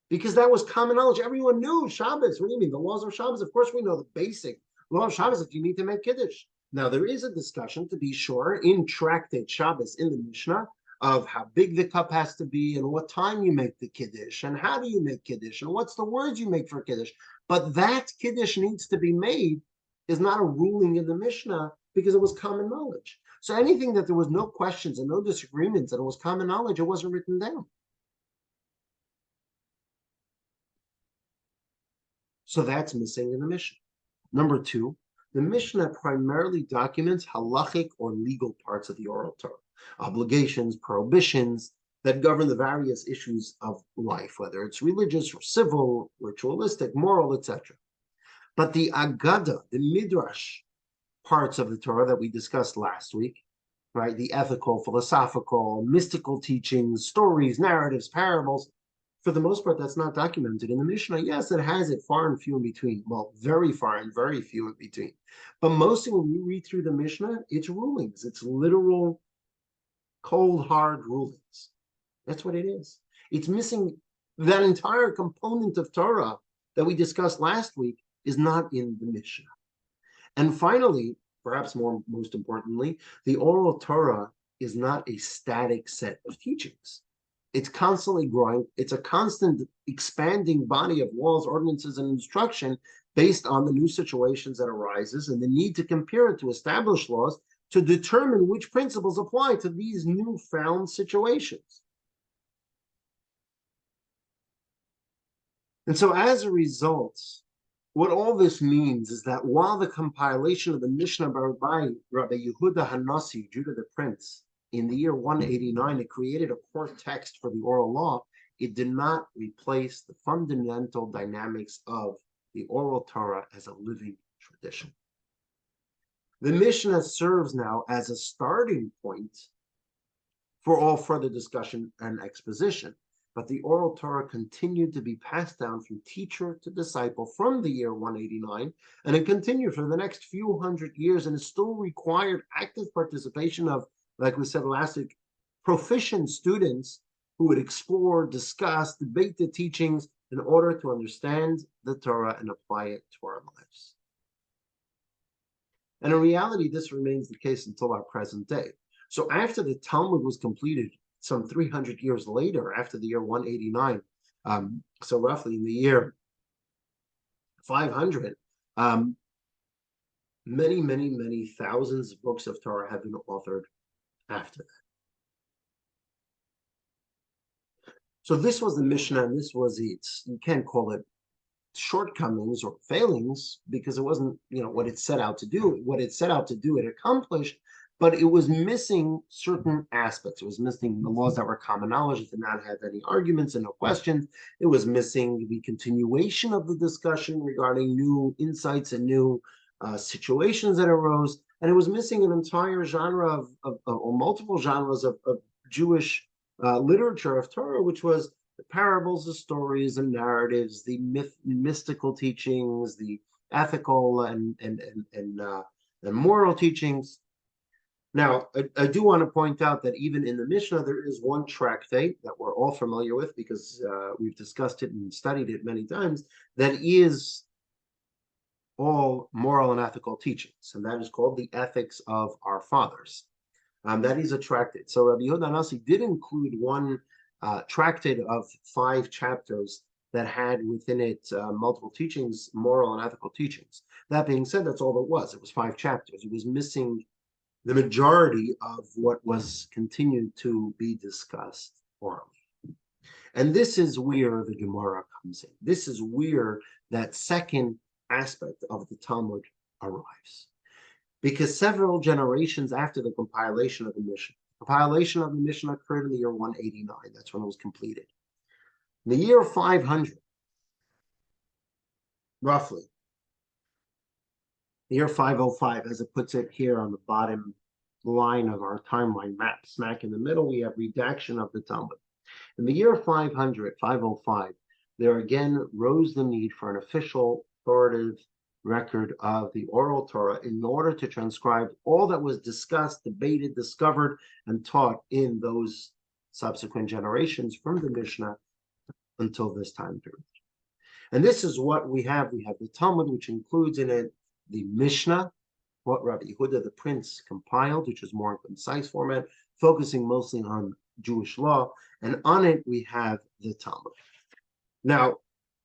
Speaker 1: Because that was common knowledge. Everyone knew Shabbos. What do you mean? The laws of Shabbos? Of course we know the basic law of Shabbos that you need to make Kiddush. Now, there is a discussion, to be sure, in Tractate Shabbos in the Mishnah of how big the cup has to be and what time you make the Kiddush and how do you make Kiddush and what's the words you make for Kiddush. But that Kiddush needs to be made is not a ruling in the Mishnah because it was common knowledge. So anything that there was no questions and no disagreements and it was common knowledge, it wasn't written down. So that's missing in the Mishnah. Number two, the Mishnah primarily documents halachic or legal parts of the Oral Torah, obligations, prohibitions that govern the various issues of life, whether it's religious or civil, ritualistic, moral, etc. But the Agada, the Midrash parts of the Torah that we discussed last week, right, the ethical, philosophical, mystical teachings, stories, narratives, parables, for the most part, that's not documented in the Mishnah. Yes, it has it far and few in between. Well, very far and very few in between. But mostly when you read through the Mishnah, it's rulings. It's literal, cold, hard rulings. That's what it is. It's missing that entire component of Torah that we discussed last week is not in the Mishnah. And finally, perhaps most importantly, the Oral Torah is not a static set of teachings. It's constantly growing. It's a constant expanding body of laws, ordinances, and instruction based on the new situations that arises and the need to compare it to established laws to determine which principles apply to these newfound situations. And so as a result, what all this means is that while the compilation of the Mishnah by Rabbi Yehuda Hanasi, Judah the Prince, in the year 189, it created a core text for the oral law, it did not replace the fundamental dynamics of the Oral Torah as a living tradition. The Mishnah serves now as a starting point for all further discussion and exposition, but the Oral Torah continued to be passed down from teacher to disciple from the year 189, and it continued for the next few hundred years, and it still required active participation of, like we said last week, proficient students who would explore, discuss, debate the teachings in order to understand the Torah and apply it to our lives. And in reality, this remains the case until our present day. So after the Talmud was completed some 300 years later, after the year 189, so roughly in the year 500, many thousands of books of Torah have been authored after that. So this was the Mishnah, and this was its, you can't call it shortcomings or failings because it wasn't, what it set out to do. What it set out to do, it accomplished, but it was missing certain aspects. It was missing the laws that were common knowledge. It did not have any arguments and no questions. It was missing the continuation of the discussion regarding new insights and new situations that arose. And it was missing an entire genre or multiple genres of Jewish literature of Torah, which was the parables, the stories and narratives, the mystical teachings, the ethical and moral teachings. Now, I do want to point out that even in the Mishnah, there is one tractate that we're all familiar with because we've discussed it and studied it many times, that is all moral and ethical teachings, and that is called the Ethics of Our Fathers. That is a tractate. So Rabbi Yehuda Hanasi did include one tractate of 5 chapters that had within it multiple teachings, moral and ethical teachings. That being said, that's all it was. It was 5 chapters. It was missing the majority of what was continued to be discussed orally. And this is where the Gemara comes in. This is where that second aspect of the Talmud arrives. Because several generations after the compilation of the Mishnah, compilation of the Mishnah occurred in the year 189. That's when it was completed. In the year 500, roughly, the year 505, as it puts it here on the bottom line of our timeline map, smack in the middle, we have redaction of the Talmud. In the year 500, 505, there again rose the need for an official, authoritative record of the Oral Torah in order to transcribe all that was discussed, debated, discovered, and taught in those subsequent generations from the Mishnah until this time period. And this is what we have. We have the Talmud, which includes in it the Mishnah, what Rabbi Yehuda the Prince compiled, which is more in concise format, focusing mostly on Jewish law, and on it we have the Talmud. Now,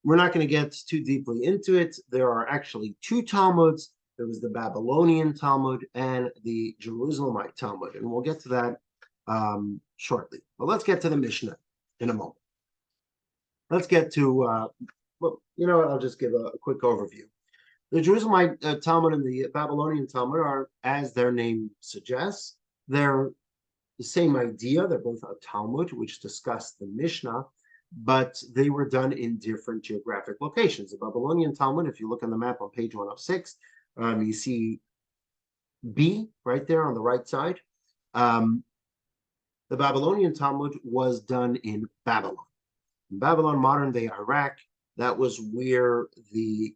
Speaker 1: we're not going to get too deeply into it. There are actually 2 Talmuds. There was the Babylonian Talmud and the Jerusalemite Talmud, and we'll get to that shortly. But let's get to the Mishnah in a moment. Let's get to, well, you know what, I'll just give a quick overview. The Jerusalemite Talmud and the Babylonian Talmud are, as their name suggests, they're the same idea. They're both a Talmud, which discussed the Mishnah, but they were done in different geographic locations. The Babylonian Talmud, if you look on the map on page 106, you see B right there on the right side. The Babylonian Talmud was done in Babylon. In Babylon, modern-day Iraq, that was where the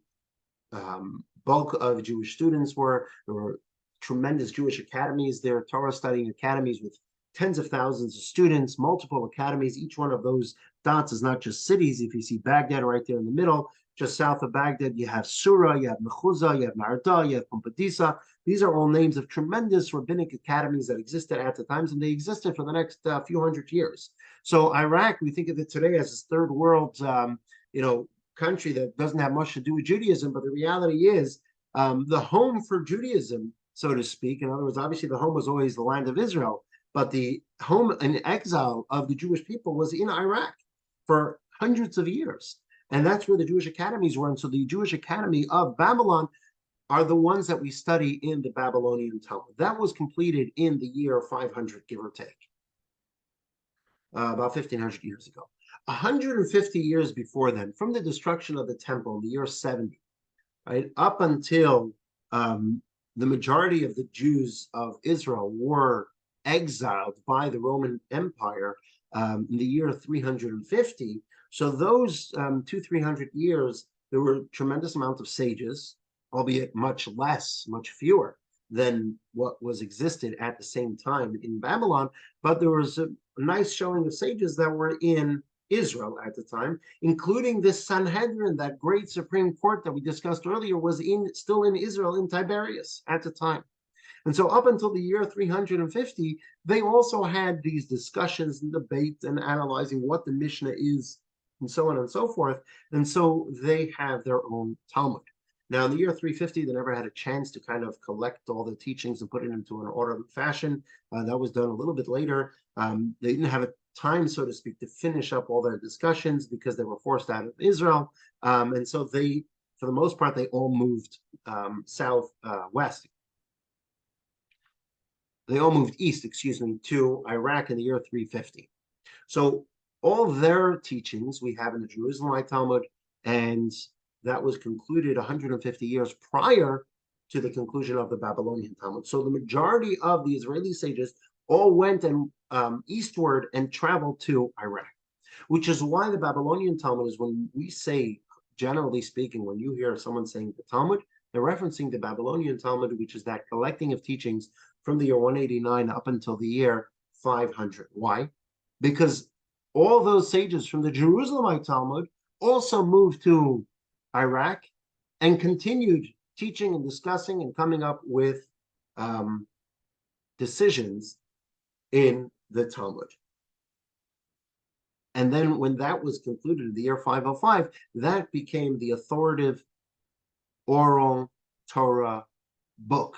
Speaker 1: bulk of Jewish students were. There were tremendous Jewish academies there, Torah studying academies with tens of thousands of students, multiple academies. Each one of those dots is not just cities. If you see Baghdad right there in the middle, just south of Baghdad, you have Sura, you have Mechuzah, you have Narda, you have Pumbedisa. These are all names of tremendous rabbinic academies that existed at the times, and they existed for the next few hundred years. So Iraq, we think of it today as this third world, country that doesn't have much to do with Judaism, but the reality is the home for Judaism, so to speak. In other words, obviously the home was always the land of Israel, but the home and exile of the Jewish people was in Iraq for hundreds of years. And that's where the Jewish academies were. And so the Jewish Academy of Babylon are the ones that we study in the Babylonian Talmud. That was completed in the year 500, give or take, about 1,500 years ago. 150 years before then, from the destruction of the temple in the year 70, right, up until the majority of the Jews of Israel were exiled by the Roman Empire in the year 350. So those 200-300 years, there were a tremendous amount of sages, albeit much less, much fewer than what was existed at the same time in Babylon. But there was a nice showing of sages that were in Israel at the time, including the Sanhedrin, that great Supreme Court that we discussed earlier, was still in Israel, in Tiberias at the time. And so up until the year 350, they also had these discussions and debates and analyzing what the Mishnah is and so on and so forth. And so they have their own Talmud. Now, in the year 350, they never had a chance to kind of collect all the teachings and put it into an orderly fashion. That was done a little bit later. They didn't have a time, so to speak, to finish up all their discussions because they were forced out of Israel. And so they, for the most part, they all moved west. They all moved east, to Iraq in the year 350. So all their teachings we have in the Jerusalemite Talmud, and that was concluded 150 years prior to the conclusion of the Babylonian Talmud. So the majority of the Israeli sages all went and eastward and traveled to Iraq, which is why the Babylonian Talmud is, when we say, generally speaking, when you hear someone saying the Talmud, they're referencing the Babylonian Talmud, which is that collecting of teachings from the year 189 up until the year 500. Why? Because all those sages from the Jerusalemite Talmud also moved to Iraq and continued teaching and discussing and coming up with decisions in the Talmud. And then when that was concluded in the year 505, that became the authoritative Oral Torah book,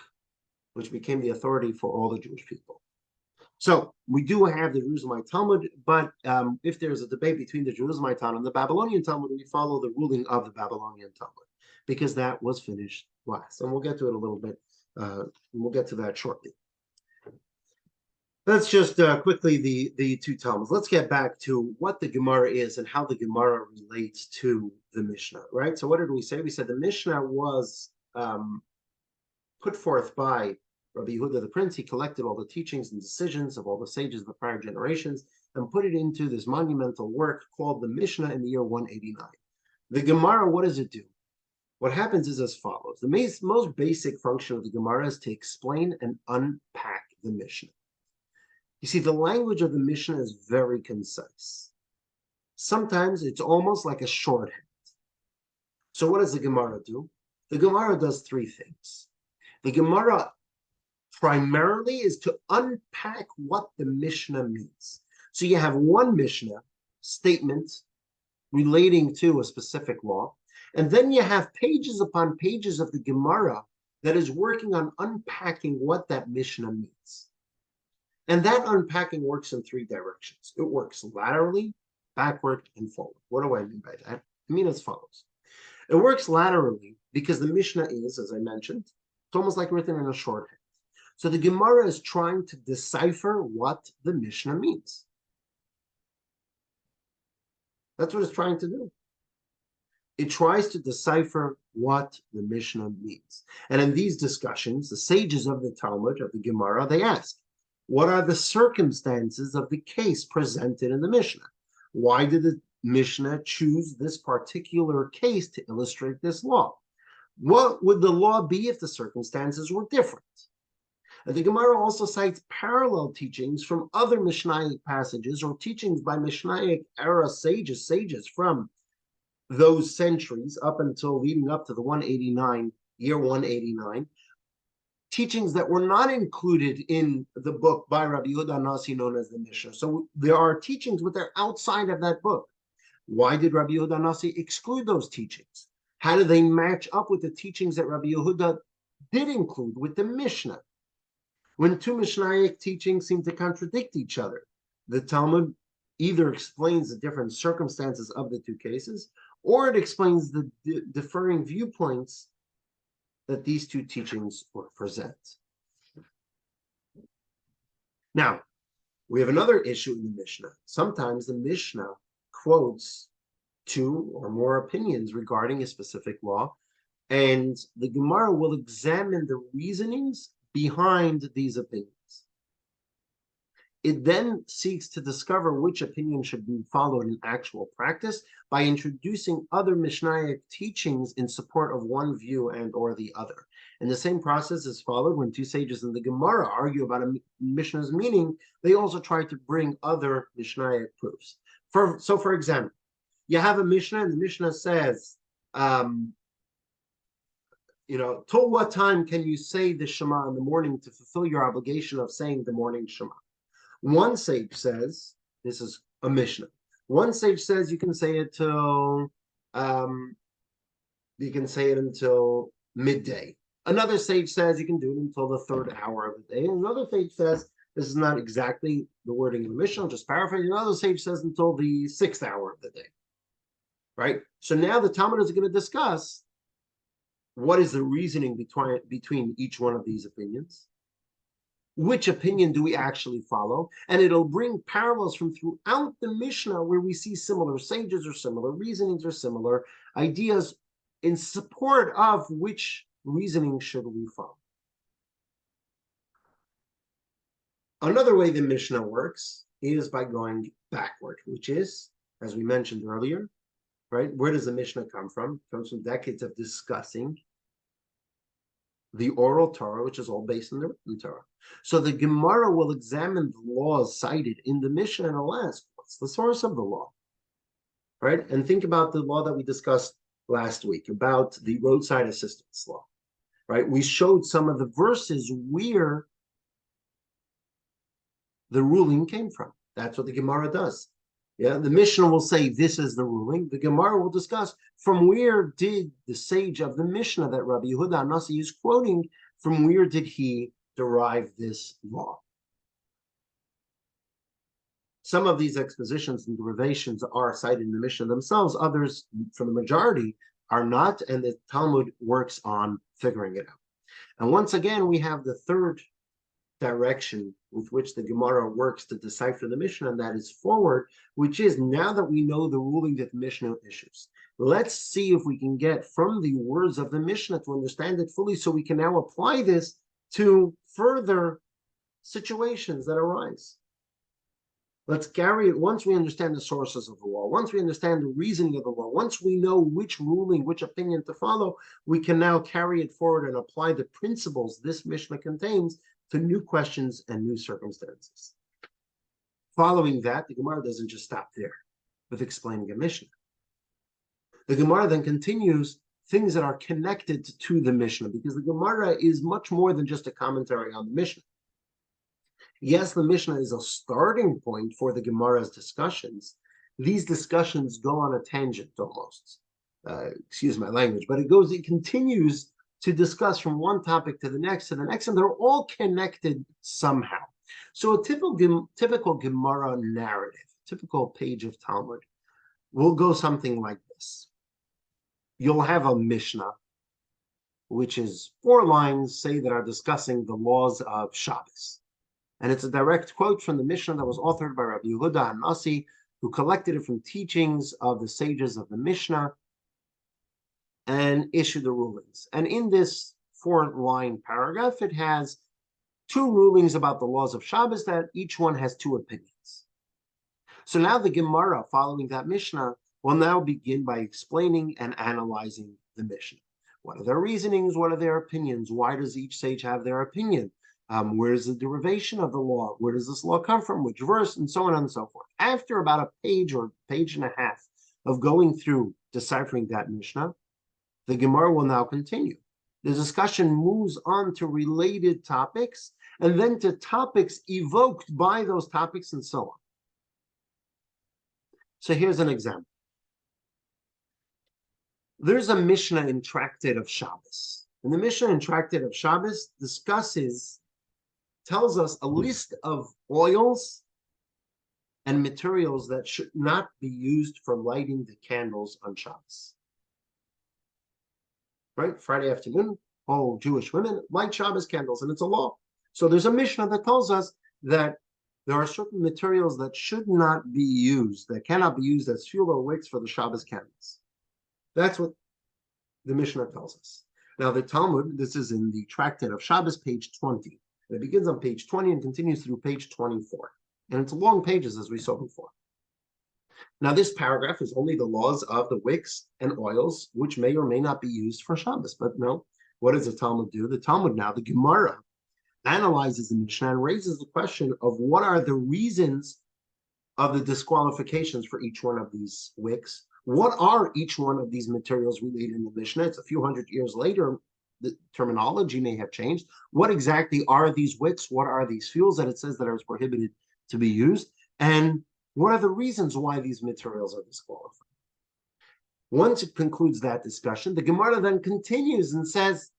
Speaker 1: which became the authority for all the Jewish people. So we do have the Jerusalemite Talmud, but if there's a debate between the Jerusalemite Talmud and the Babylonian Talmud, we follow the ruling of the Babylonian Talmud, because that was finished last. And we'll get to it a little bit. We'll get to that shortly. That's just quickly the two Talmuds. Let's get back to what the Gemara is and how the Gemara relates to the Mishnah, right? So what did we say? We said the Mishnah was put forth by Rabbi Yehuda the Prince. He collected all the teachings and decisions of all the sages of the prior generations and put it into this monumental work called the Mishnah in the year 189. The Gemara, what does it do? What happens is as follows. The most basic function of the Gemara is to explain and unpack the Mishnah. You see, the language of the Mishnah is very concise. Sometimes it's almost like a shorthand. So what does the Gemara do? The Gemara does three things. The Gemara primarily is to unpack what the Mishnah means. So you have one Mishnah statement relating to a specific law, and then you have pages upon pages of the Gemara that is working on unpacking what that Mishnah means. And that unpacking works in three directions. It works laterally, backward, and forward. What do I mean by that? I mean as follows. It works laterally because the Mishnah is, as I mentioned, it's almost like written in a shorthand. So the Gemara is trying to decipher what the Mishnah means. That's what it's trying to do. It tries to decipher what the Mishnah means. And in these discussions, the sages of the Talmud, of the Gemara, they ask, what are the circumstances of the case presented in the Mishnah? Why did the Mishnah choose this particular case to illustrate this law? What would the law be if the circumstances were different? And the Gemara also cites parallel teachings from other Mishnaic passages or teachings by Mishnaic era sages from those centuries up until leading up to the year 189, teachings that were not included in the book by Rabbi Yehuda Hanasi known as the Mishnah. So there are teachings but they're outside of that book. Why did Rabbi Yehuda Hanasi exclude those teachings? How do they match up with the teachings that Rabbi Yehuda did include with the Mishnah? When two Mishnaic teachings seem to contradict each other, the Talmud either explains the different circumstances of the two cases, or it explains the differing viewpoints that these two teachings present. Now, we have another issue in the Mishnah. Sometimes the Mishnah quotes two or more opinions regarding a specific law, and the Gemara will examine the reasonings behind these opinions. It then seeks to discover which opinion should be followed in actual practice by introducing other Mishnaic teachings in support of one view and or the other. And the same process is followed when two sages in the Gemara argue about a Mishnah's meaning. They also try to bring other Mishnaic proofs. So for example, you have a Mishnah and the Mishnah says, till what time can you say the Shema in the morning to fulfill your obligation of saying the morning Shema? One sage says, this is a Mishnah. One sage says you can say it till midday. Another sage says you can do it until the third hour of the day. And another sage says, this is not exactly the wording in the Mishnah, I'll just paraphrase. Another sage says until the sixth hour of the day. Right? So now the Talmud is going to discuss what is the reasoning between each one of these opinions. Which opinion do we actually follow? And it'll bring parallels from throughout the Mishnah where we see similar sages or similar reasonings or similar ideas in support of which reasoning should we follow. Another way the Mishnah works is by going backward, which is, as we mentioned earlier, right? Where does the Mishnah come from? It comes from decades of discussing the Oral Torah, which is all based on the written Torah. So the Gemara will examine the laws cited in the Mishnah and will ask, what's the source of the law? Right? And think about the law that we discussed last week about the roadside assistance law. Right? We showed some of the verses where the ruling came from. That's what the Gemara does. Yeah, the Mishnah will say this is the ruling. The Gemara will discuss from where did the sage of the Mishnah that Rabbi Yehuda Hanasi is quoting, from where did he derive this law? Some of these expositions and derivations are cited in the Mishnah themselves. Others, for the majority, are not, and the Talmud works on figuring it out. And once again, we have the third direction with which the Gemara works to decipher the Mishnah, and that is forward, which is now that we know the ruling that the Mishnah issues, let's see if we can get from the words of the Mishnah to understand it fully, so we can now apply this to further situations that arise. Let's carry it. Once we understand the sources of the law, once we understand the reasoning of the law, once we know which ruling, which opinion to follow, we can now carry it forward and apply the principles this Mishnah contains to new questions and new circumstances. Following that, the Gemara doesn't just stop there with explaining a Mishnah. The Gemara then continues things that are connected to the Mishnah, because the Gemara is much more than just a commentary on the Mishnah. Yes, the Mishnah is a starting point for the Gemara's discussions. These discussions go on a tangent almost. Excuse my language, but it continues to discuss from one topic to the next, and they're all connected somehow. So a typical Gemara narrative, typical page of Talmud, will go something like this. You'll have a Mishnah, which is 4 lines, say, that are discussing the laws of Shabbos. And it's a direct quote from the Mishnah that was authored by Rabbi Yehuda Hanasi, who collected it from teachings of the sages of the Mishnah and issued the rulings. And in this 4-line paragraph, it has 2 rulings about the laws of Shabbos that each one has 2 opinions. So now the Gemara, following that Mishnah, will now begin by explaining and analyzing the Mishnah. What are their reasonings? What are their opinions? Why does each sage have their opinion? Where is the derivation of the law? Where does this law come from? Which verse? And so on and so forth. After about a page or page and a half of going through deciphering that Mishnah, the Gemara will now continue. The discussion moves on to related topics, and then to topics evoked by those topics, and so on. So here's an example. There's a Mishnah in Tractate of Shabbos. And the Mishnah in Tractate of Shabbos tells us a list of oils and materials that should not be used for lighting the candles on Shabbos. Right? Friday afternoon, all Jewish women light Shabbos candles, and it's a law. So there's a Mishnah that tells us that there are certain materials that should not be used, that cannot be used as fuel or wicks for the Shabbos candles. That's what the Mishnah tells us. Now, the Talmud, this is in the Tractate of Shabbos, page 20. It begins on page 20 and continues through page 24. And it's long pages, as we saw before. Now, this paragraph is only the laws of the wicks and oils, which may or may not be used for Shabbos. But no, what does the Talmud do? The Talmud now, the Gemara, analyzes the Mishnah and raises the question of what are the reasons of the disqualifications for each one of these wicks. What are each one of these materials related in the Mishnah? It's a few hundred years later. The terminology may have changed. What exactly are these wicks? What are these fuels that it says that are prohibited to be used? And what are the reasons why these materials are disqualified? Once it concludes that discussion, the Gemara then continues and says,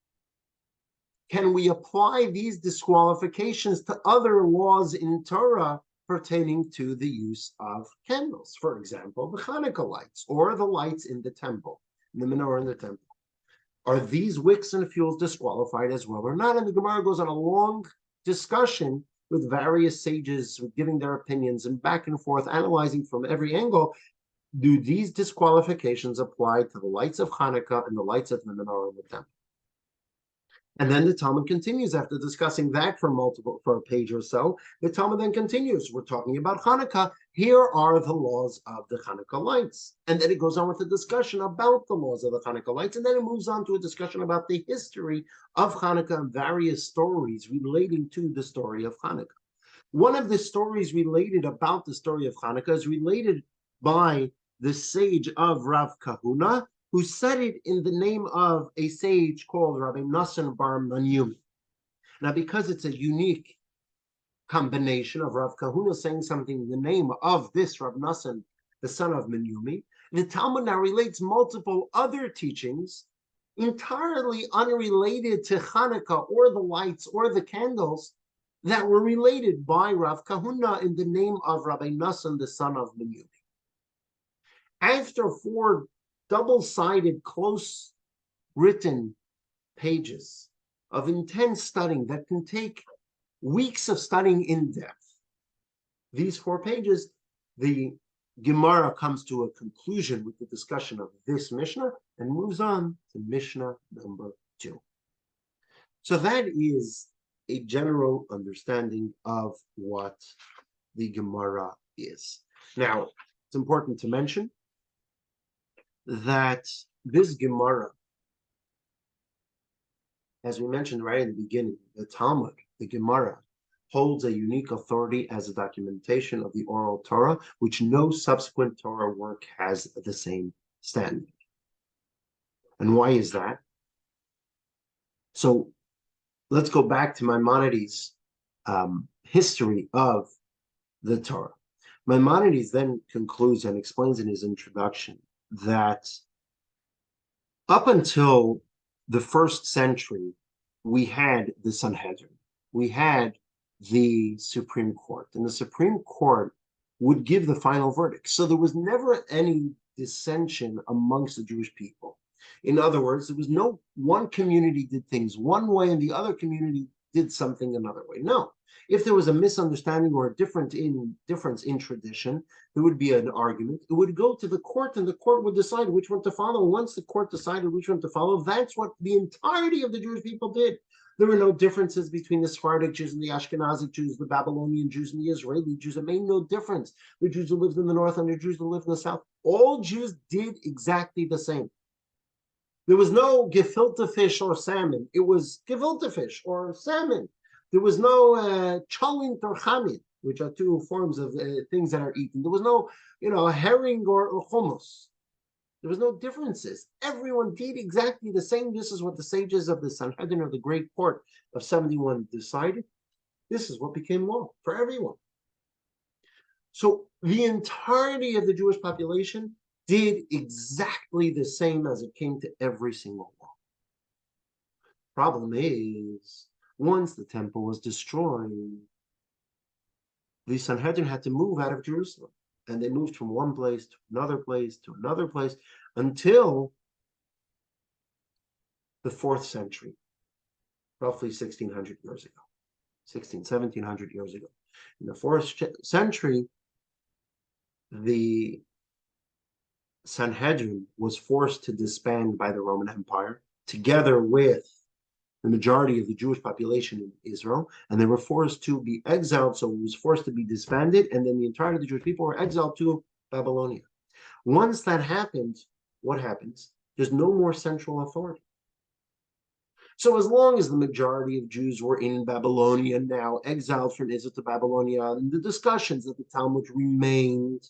Speaker 1: can we apply these disqualifications to other laws in Torah pertaining to the use of candles? For example, the Hanukkah lights, or the lights in the temple, in the menorah in the temple. Are these wicks and fuels disqualified as well or not? And the Gemara goes on a long discussion with various sages giving their opinions and back and forth, analyzing from every angle. Do these disqualifications apply to the lights of Hanukkah and the lights of the menorah in the temple? And then the Talmud continues after discussing that for a page or so. The Talmud then continues. We're talking about Hanukkah. Here are the laws of the Hanukkah lights. And then it goes on with a discussion about the laws of the Hanukkah lights. And then it moves on to a discussion about the history of Hanukkah and various stories relating to the story of Hanukkah. One of the stories related about the story of Hanukkah is related by the sage of Rav Kahuna, who said it in the name of a sage called Rabbi Nassan bar Manyumi. Now, because it's a unique combination of Rav Kahuna saying something in the name of this Rav Nassan, the son of Menyumi. The Talmud now relates multiple other teachings entirely unrelated to Hanukkah or the lights or the candles that were related by Rav Kahuna in the name of Rabbi Nassan, the son of Menyumi. After 4 double-sided, close written pages of intense studying that can take weeks of studying in depth, these 4 pages, the Gemara comes to a conclusion with the discussion of this Mishnah and moves on to Mishnah number 2. So that is a general understanding of what the Gemara is. Now, it's important to mention that this Gemara, as we mentioned right in the beginning, the Talmud, the Gemara, holds a unique authority as a documentation of the Oral Torah, which no subsequent Torah work has the same standing. And why is that? So let's go back to Maimonides' history of the Torah. Maimonides then concludes and explains in his introduction that up until the 1st century, we had the Sanhedrin. We had the Supreme Court, and the Supreme Court would give the final verdict. So there was never any dissension amongst the Jewish people. In other words, there was no one community did things one way and the other community did something another way. No. If there was a misunderstanding or a difference in tradition, there would be an argument. It would go to the court, and the court would decide which one to follow. Once the court decided which one to follow, that's what the entirety of the Jewish people did. There were no differences between the Sephardic Jews and the Ashkenazic Jews, the Babylonian Jews and the Israeli Jews. It made no difference. The Jews who lived in the north and the Jews who lived in the south, all Jews did exactly the same. There was no gefilte fish or salmon. It was gefilte fish or salmon. There was no cholent or chamid, which are 2 forms of things that are eaten. There was no, herring or hummus. There was no differences. Everyone did exactly the same. This is what the sages of the Sanhedrin of the Great Court of 71 decided. This is what became law for everyone. So the entirety of the Jewish population did exactly the same as it came to every single law. Problem is, once the temple was destroyed, the Sanhedrin had to move out of Jerusalem. And they moved from one place to another place to another place until the 4th century, roughly 1600 years ago, 1700 years ago. In the 4th century, the Sanhedrin was forced to disband by the Roman Empire, together with the majority of the Jewish population in Israel, and they were forced to be exiled, so it was forced to be disbanded, and then the entirety of the Jewish people were exiled to Babylonia. Once that happened, what happens? There's no more central authority. So as long as the majority of Jews were in Babylonia now, exiled from Israel to Babylonia, and the discussions of the Talmud remained,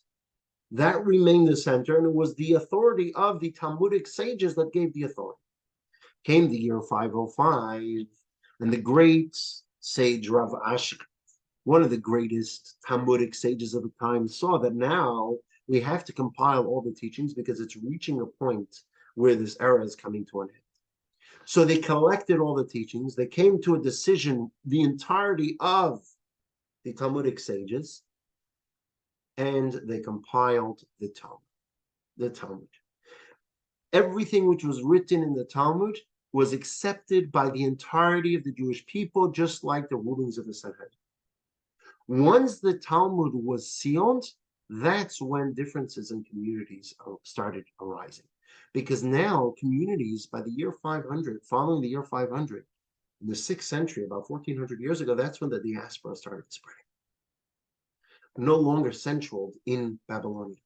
Speaker 1: that remained the center, and it was the authority of the Talmudic sages that gave the authority. Came the year 505, and the great sage Rav Ashi, one of the greatest Talmudic sages of the time, saw that now we have to compile all the teachings because it's reaching a point where this era is coming to an end. So they collected all the teachings. They came to a decision, the entirety of the Talmudic sages, and they compiled the Talmud. Everything which was written in the Talmud was accepted by the entirety of the Jewish people, just like the rulings of the Sanhedrin. Once the Talmud was sealed, that's when differences in communities started arising. Because now communities, by the year 500, following the year 500, in the 6th century, about 1400 years ago, that's when the diaspora started spreading. No longer central in Babylonia.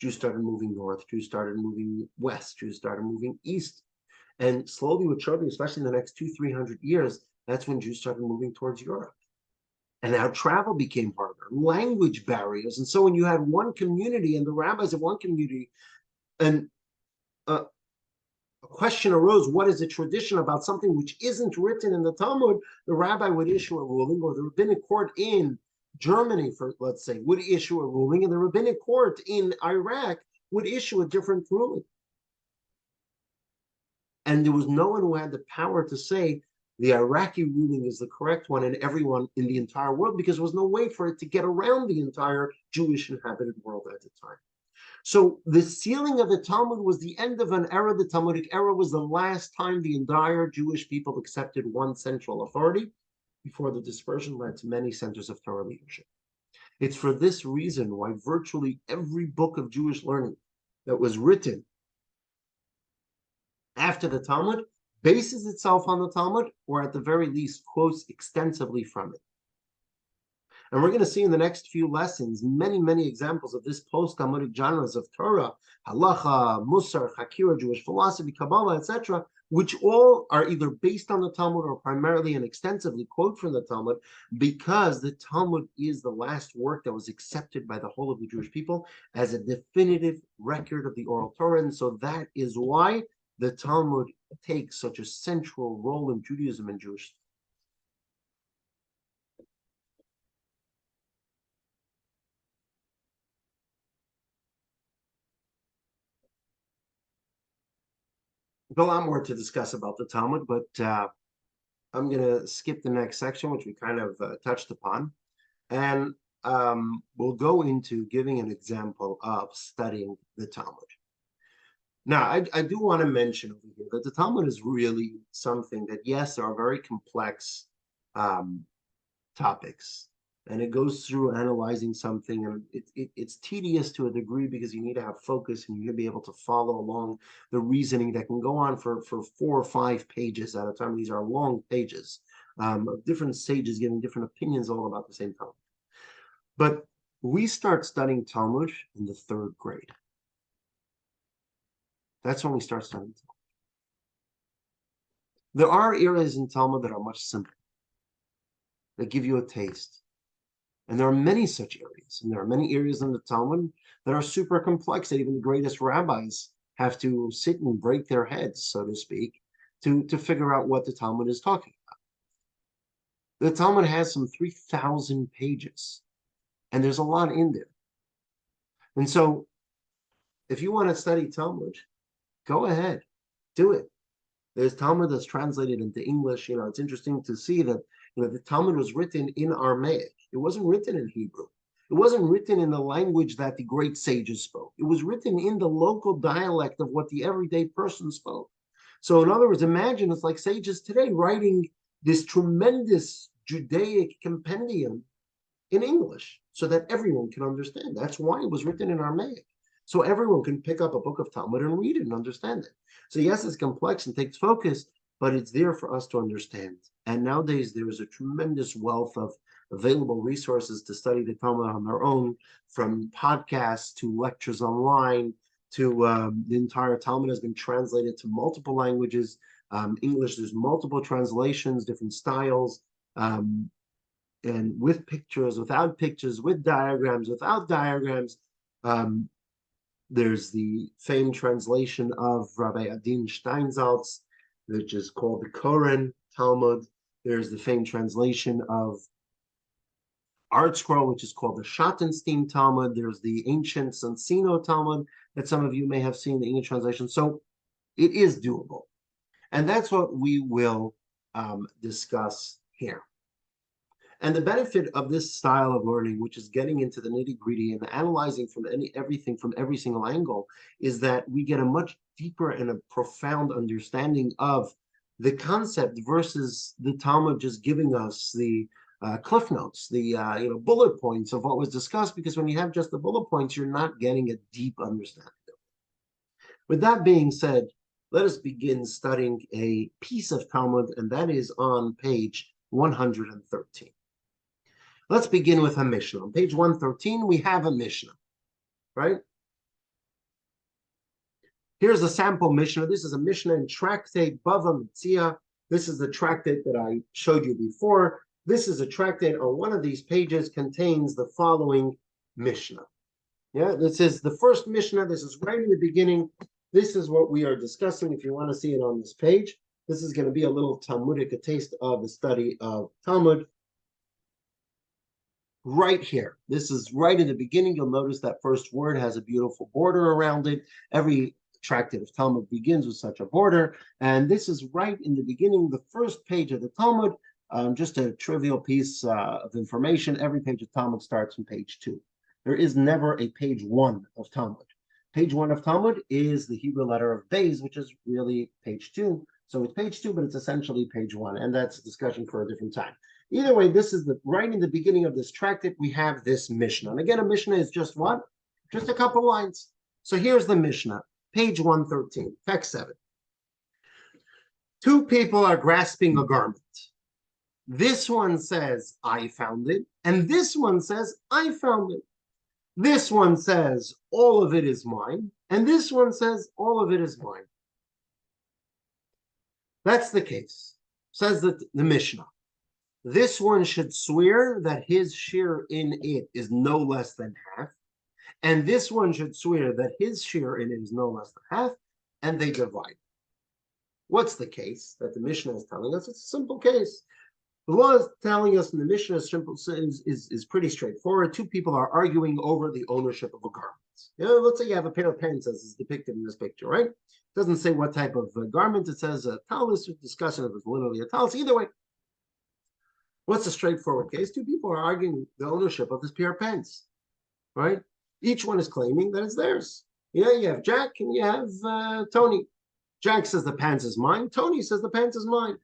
Speaker 1: Jews started moving north, Jews started moving west, Jews started moving east. And slowly but surely, especially in the next 200-300 years, that's when Jews started moving towards Europe. And now travel became harder, language barriers. And so when you had one community and the rabbis of one community, and question arose, what is a tradition about something which isn't written in the Talmud, the rabbi would issue a ruling, or the rabbinic court in Germany, for let's say, would issue a ruling, and the rabbinic court in Iraq would issue a different ruling. And there was no one who had the power to say the Iraqi ruling is the correct one and everyone in the entire world, because there was no way for it to get around the entire Jewish inhabited world at the time. So the sealing of the Talmud was the end of an era. The Talmudic era was the last time the entire Jewish people accepted one central authority before the dispersion led to many centers of Torah leadership. It's for this reason why virtually every book of Jewish learning that was written after the Talmud bases itself on the Talmud, or at the very least quotes extensively from it. And we're going to see in the next few lessons many, many examples of this post-Talmudic genres of Torah, Halacha, Musar, Hakira, Jewish philosophy, Kabbalah, etc., which all are either based on the Talmud or primarily and extensively quote from the Talmud, because the Talmud is the last work that was accepted by the whole of the Jewish people as a definitive record of the Oral Torah. And so that is why the Talmud takes such a central role in Judaism and Jewish. There's a lot more to discuss about the Talmud, but I'm going to skip the next section, which we kind of touched upon, and we'll go into giving an example of studying the Talmud. Now, I do want to mention over here that the Talmud is really something that, yes, there are very complex topics, and it goes through analyzing something, and it's tedious to a degree because you need to have focus and you need to be able to follow along the reasoning that can go on for 4 or 5 pages at a time. These are long pages of different sages giving different opinions all about the same topic. But we start studying Talmud in the 3rd grade. That's when we start studying Talmud. There are areas in Talmud that are much simpler, that give you a taste. And there are many such areas. And there are many areas in the Talmud that are super complex, that even the greatest rabbis have to sit and break their heads, so to speak, to figure out what the Talmud is talking about. The Talmud has some 3,000 pages, and there's a lot in there. And so if you want to study Talmud, go ahead, do it. There's Talmud that's translated into English. It's interesting to see that the Talmud was written in Aramaic. It wasn't written in Hebrew. It wasn't written in the language that the great sages spoke. It was written in the local dialect of what the everyday person spoke. So in other words, imagine it's like sages today writing this tremendous Judaic compendium in English so that everyone can understand. That's why it was written in Aramaic. So everyone can pick up a book of Talmud and read it and understand it. So yes, it's complex and takes focus, but it's there for us to understand. And nowadays, there is a tremendous wealth of available resources to study the Talmud on their own, from podcasts to lectures online to the entire Talmud has been translated to multiple languages. English, there's multiple translations, different styles, and with pictures, without pictures, with diagrams, without diagrams. There's the famed translation of Rabbi Adin Steinsaltz, which is called the Koren Talmud. There's the famed translation of Art Scroll, which is called the Schottenstein Talmud. There's the ancient Sonsino Talmud that some of you may have seen the English translation. So it is doable. And that's what we will discuss here. And the benefit of this style of learning, which is getting into the nitty-gritty and analyzing from everything from every single angle, is that we get a much deeper and a profound understanding of the concept versus the Talmud just giving us the cliff notes, the bullet points of what was discussed, because when you have just the bullet points, you're not getting a deep understanding of it. With that being said, let us begin studying a piece of Talmud, and that is on page 113. Let's begin with a Mishnah. On page 113, we have a Mishnah, right? Here's a sample Mishnah. This is a Mishnah in Tractate Bava Metzia. This is the tractate that I showed you before. This is a tractate on one of these pages contains the following Mishnah. Yeah, this is the first Mishnah. This is right in the beginning. This is what we are discussing. If you want to see it on this page, this is going to be a little Talmudic, a taste of the study of Talmud. Right here. This is right in the beginning. You'll notice that first word has a beautiful border around it. Every tractate of Talmud begins with such a border. And this is right in the beginning, the first page of the Talmud. Just a trivial piece of information. Every page of Talmud starts from page 2. There is never a page 1 of Talmud. Page 1 of Talmud is the Hebrew letter of Beis, which is really page 2. So it's page 2, but it's essentially page 1. And that's a discussion for a different time. Either way, this is right in the beginning of this tractate, we have this Mishnah. And again, a Mishnah is just what? Just a couple lines. So here's the Mishnah, page 113, text 7. Two people are grasping a garment. This one says, I found it. And this one says, I found it. This one says, all of it is mine. And this one says, all of it is mine. That's the case, says the Mishnah. This one should swear that his share in it is no less than half. And this one should swear that his share in it is no less than half. And they divide. What's the case that the Mishnah is telling us? It's a simple case. The law is telling us in the Mishnah is pretty straightforward. Two people are arguing over the ownership of a garment. Let's say you have a pair of pants as is depicted in this picture, right? It doesn't say what type of garment. It says a talus. Discussion of it's literally a talus. Either way, what's a straightforward case? Two people are arguing the ownership of this pair of pants, right? Each one is claiming that it's theirs. You have Jack and you have Tony. Jack says the pants is mine. Tony says the pants is mine.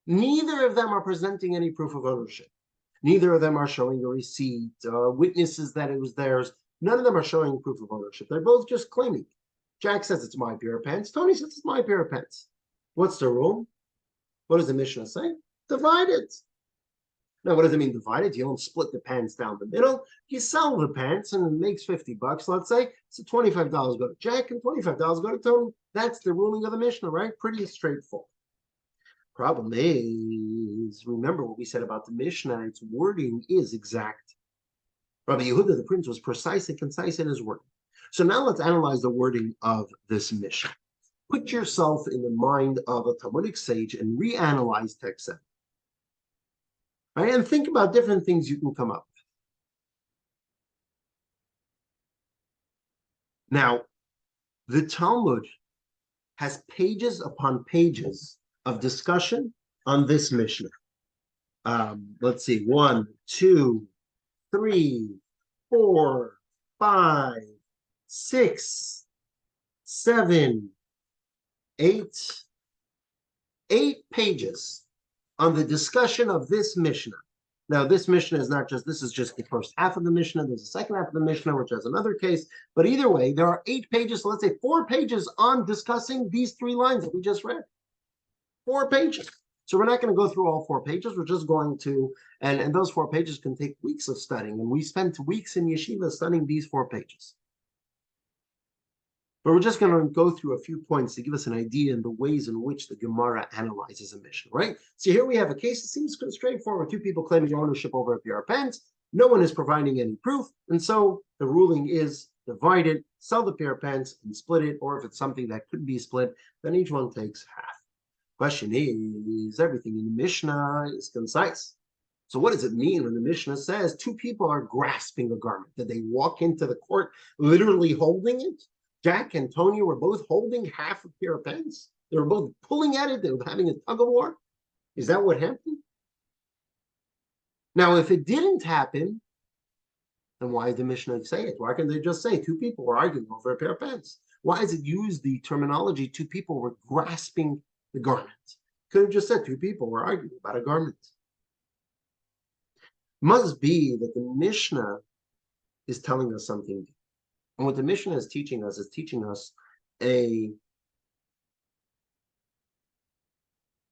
Speaker 1: Neither of them are presenting any proof of ownership. Neither of them are showing a receipt, witnesses that it was theirs. None of them are showing proof of ownership. They're both just claiming. Jack says it's my pair of pants. Tony says it's my pair of pants. What's the rule? What does the Mishnah say? Divide it. Now, what does it mean divide it? You don't split the pants down the middle. You sell the pants and it makes $50, let's say. So $25 go to Jack and $25 go to Tony. That's the ruling of the Mishnah, right? Pretty straightforward. Problem is, remember what we said about the Mishnah, its wording is exact. Rabbi Yehuda, the prince, was precise and concise in his wording. So now let's analyze the wording of this Mishnah. Put yourself in the mind of a Talmudic sage and reanalyze text 7. Right? And think about different things you can come up with. Now, the Talmud has pages upon pages of discussion on this Mishnah. Let's see, 1, 2, 3, 4, 5, 6, 7, 8 pages on the discussion of this Mishnah. Now, this Mishnah is not just, this is just the first half of the Mishnah. There's a second half of the Mishnah, which has another case. But either way, there are 8 pages, so let's say 4 pages on discussing these 3 lines that we just read. 4 pages. So we're not going to go through all 4 pages. We're just going to, and those 4 pages can take weeks of studying. And we spent weeks in yeshiva studying these 4 pages. But we're just going to go through a few points to give us an idea in the ways in which the Gemara analyzes a Mishnah, right? So here we have a case that seems straightforward. 2 people claiming ownership over a pair of pants. No one is providing any proof. And so the ruling is divide it, sell the pair of pants, and split it. Or if it's something that could be split, then each one takes half. Question is, everything in the Mishnah is concise. So what does it mean when the Mishnah says 2 people are grasping a garment? Did they walk into the court literally holding it? Jack and Tony were both holding half a pair of pants. They were both pulling at it. They were having a tug of war. Is that what happened? Now, if it didn't happen, then why did the Mishnah say it? Why can't they just say 2 people were arguing over a pair of pants? Why does it use the terminology 2 people were grasping the garment? Could have just said 2 people were arguing about a garment. Must be that the Mishnah is telling us something. And what the Mishnah is teaching us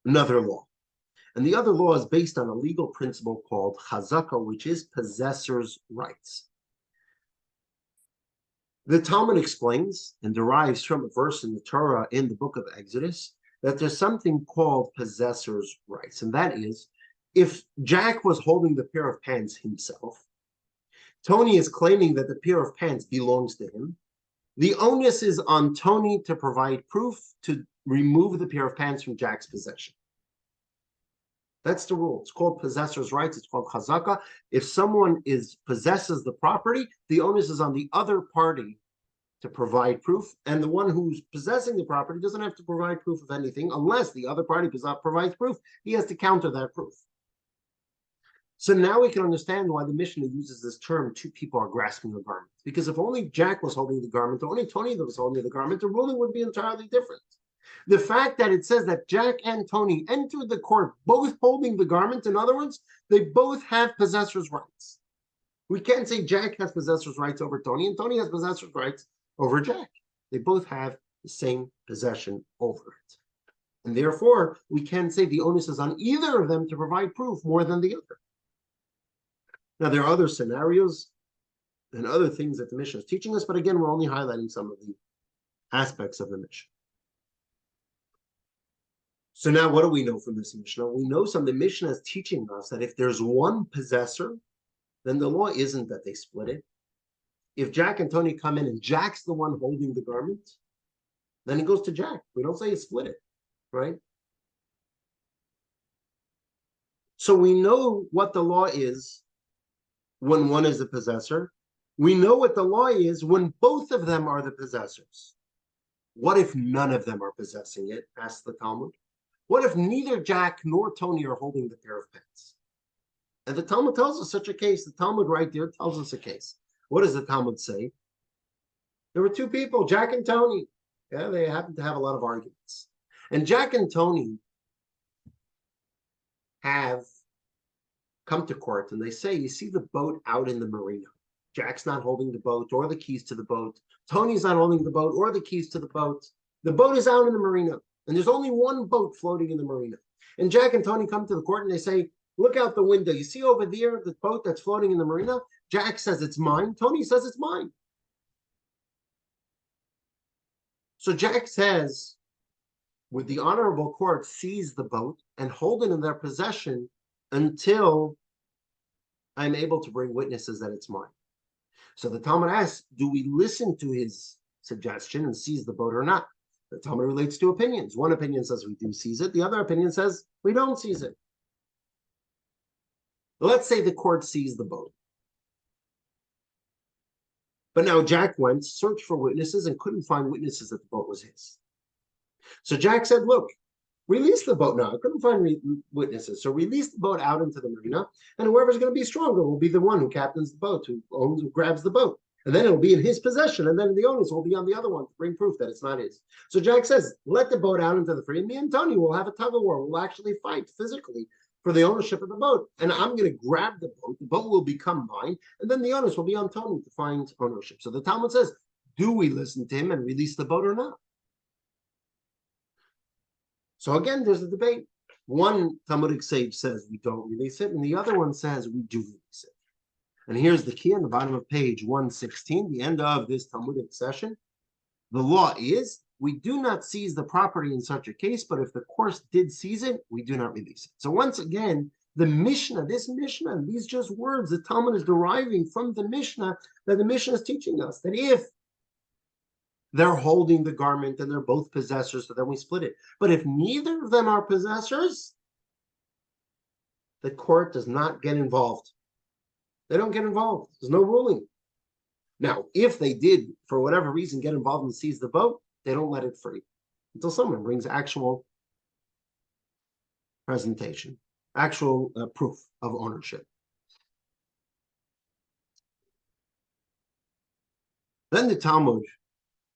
Speaker 1: another law. And the other law is based on a legal principle called chazaka, which is possessor's rights. The Talmud explains and derives from a verse in the Torah in the book of Exodus that there's something called possessor's rights. And that is, if Jack was holding the pair of pants himself, Tony is claiming that the pair of pants belongs to him, The onus is on Tony to provide proof to remove the pair of pants from Jack's possession. That's the rule. It's called possessor's rights. It's called chazaka. If someone possesses the property, the onus is on the other party to provide proof, and the one who's possessing the property doesn't have to provide proof of anything unless the other party provides proof. He has to counter that proof. So now we can understand why the Mishnah uses this term, two people are grasping a garment. Because if only Jack was holding the garment, or only Tony was holding the garment, the ruling would be entirely different. The fact that it says that Jack and Tony entered the court both holding the garment, in other words, they both have possessor's rights. We can't say Jack has possessor's rights over Tony and Tony has possessor's rights over Jack. They both have the same possession over it. And therefore, we can say the onus is on either of them to provide proof more than the other. Now, there are other scenarios and other things that the Mishnah is teaching us, but again, we're only highlighting some of the aspects of the Mishnah. So now what do we know from this Mishnah? We know the Mishnah is teaching us that if there's one possessor, then the law isn't that they split it. If Jack and Tony come in and Jack's the one holding the garment, then it goes to Jack. We don't say you split it, right? So we know what the law is when one is the possessor. We know what the law is when both of them are the possessors. What if none of them are possessing it? Asks the Talmud. What if neither Jack nor Tony are holding the pair of pants? And the Talmud tells us such a case. The Talmud right there tells us a case. What does the Talmud say? There were two people, Jack and Tony. Yeah, they happen to have a lot of arguments. And Jack and Tony have come to court and they say, you see the boat out in the marina. Jack's not holding the boat or the keys to the boat. Tony's not holding the boat or the keys to the boat. The boat is out in the marina. And there's only one boat floating in the marina. And Jack and Tony come to the court and they say, look out the window. You see over there the boat that's floating in the marina? Jack says it's mine. Tony says it's mine. So Jack says, would the honorable court seize the boat and hold it in their possession until I'm able to bring witnesses that it's mine? So the Talmud asks, do we listen to his suggestion and seize the boat or not? The Talmud relates to opinions. One opinion says we do seize it. The other opinion says we don't seize it. Let's say the court seized the boat. But now Jack went, searched for witnesses, and couldn't find witnesses that the boat was his. So Jack said, look, release the boat now. I couldn't find witnesses. So release the boat out into the marina, and whoever's going to be stronger will be the one who captains the boat, who grabs the boat. And then it'll be in his possession, and then the onus will be on the other one to bring proof that it's not his. So Jack says, let the boat out into the free, and me and Tony will have a tug of war. We'll actually fight physically for the ownership of the boat. And I'm going to grab the boat will become mine, and then the onus will be on Tony to find ownership. So the Talmud says, do we listen to him and release the boat or not? So again, there's a debate. One Talmudic sage says we don't release it, and the other one says we do release it. And here's the key on the bottom of page 116, the end of this Talmudic session. The law is, we do not seize the property in such a case, but if the court did seize it, we do not release it. So once again, the Mishnah, these just words, the Talmud is deriving from the Mishnah, that the Mishnah is teaching us that if they're holding the garment and they're both possessors, so then we split it. But if neither of them are possessors, the court does not get involved. They don't get involved. There's no ruling. Now, if they did, for whatever reason, get involved and seize the boat, they don't let it free until someone brings actual presentation, actual proof of ownership. Then the Talmud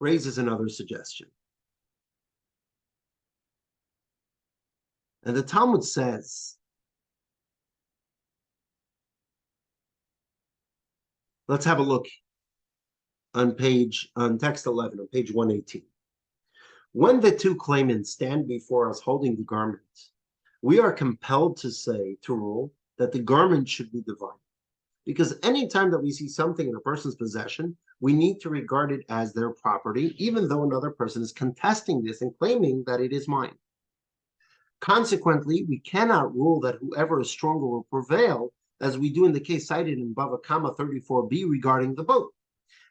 Speaker 1: raises another suggestion. And the Talmud says, let's have a look on text 11, on page 118. When the two claimants stand before us holding the garment, we are compelled to rule that the garment should be divided. Because anytime that we see something in a person's possession, we need to regard it as their property, even though another person is contesting this and claiming that it is mine. Consequently, we cannot rule that whoever is stronger will prevail, as we do in the case cited in Bava Kama 34b regarding the boat.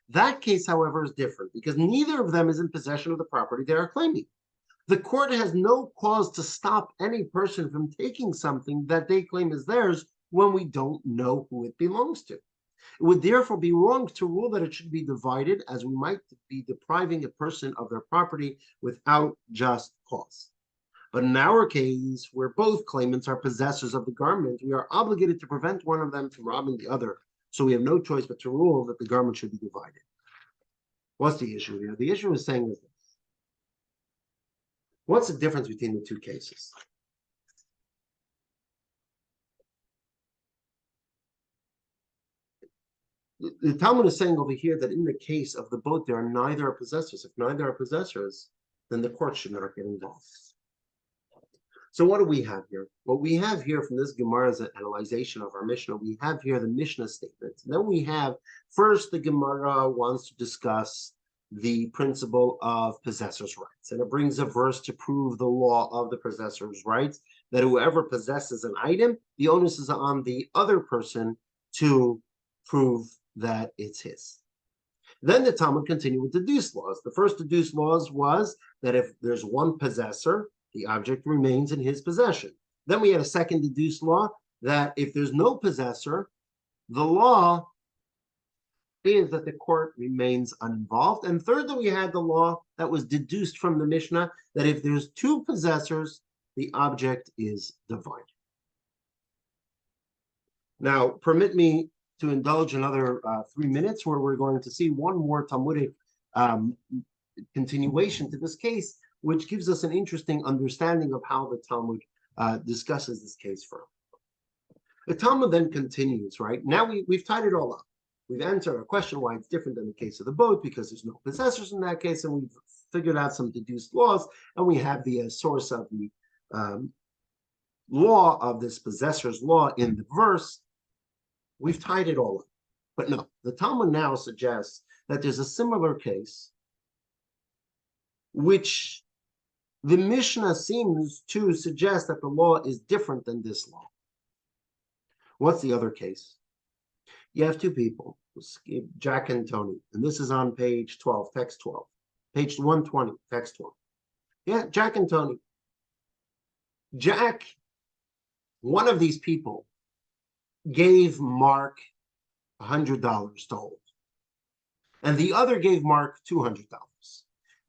Speaker 1: That case, however, is different because neither of them is in possession of the property they are claiming. The court has no cause to stop any person from taking something that they claim is theirs when we don't know who it belongs to. It would therefore be wrong to rule that it should be divided, as we might be depriving a person of their property without just cause. But in our case, where both claimants are possessors of the garment, we are obligated to prevent one of them from robbing the other. So we have no choice but to rule that the garment should be divided. What's the issue here? The issue is saying this. What's the difference between the two cases? The Talmud is saying over here that in the case of the boat, there are neither are possessors. If neither are possessors, then the court should not get involved. So what do we have here? What we have here from this Gemara's analyzation of our Mishnah, we have here the Mishnah statement. Then we have, first, the Gemara wants to discuss the principle of possessor's rights. And it brings a verse to prove the law of the possessor's rights, that whoever possesses an item, the onus is on the other person to prove that it's his. Then the Talmud continued with deduced laws. The first deduced laws was that if there's one possessor, the object remains in his possession. Then we had a second deduced law that if there's no possessor, the law is that the court remains uninvolved. And third, that we had the law that was deduced from the Mishnah that if there's two possessors, the object is divided. Now, permit me to indulge another 3 minutes where we're going to see one more Talmudic continuation to this case, which gives us an interesting understanding of how the Talmud discusses this case further. The Talmud then continues, right? Now we've tied it all up. We've answered a question why it's different than the case of the boat, because there's no possessors in that case, and we've figured out some deduced laws, and we have the source of the law of this possessor's law in the verse. We've tied it all up. But no, the Talmud now suggests that there's a similar case which the Mishnah seems to suggest that the law is different than this law. What's the other case? You have two people, Jack and Tony, and this is on page 12, text 12, page 120, text 12. Yeah, Jack and Tony. Jack, one of these people, gave Mark $100 to hold, and the other gave Mark $200.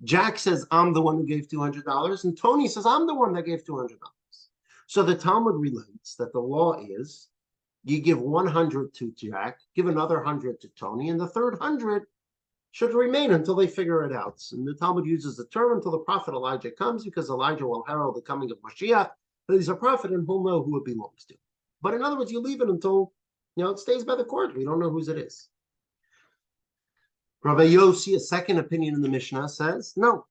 Speaker 1: Jack says, I'm the one who gave $200, and Tony says, I'm the one that gave $200. So the Talmud relates that the law is, you give 100 to Jack, give another 100 to Tony, and the third 100 should remain until they figure it out. And the Talmud uses the term until the prophet Elijah comes, because Elijah will herald the coming of Mashiach, that he's a prophet and he'll know who it belongs to. But in other words, you leave it until, it stays by the court. We don't know whose it is. Rabbi Yossi, a second opinion in the Mishnah, says, no,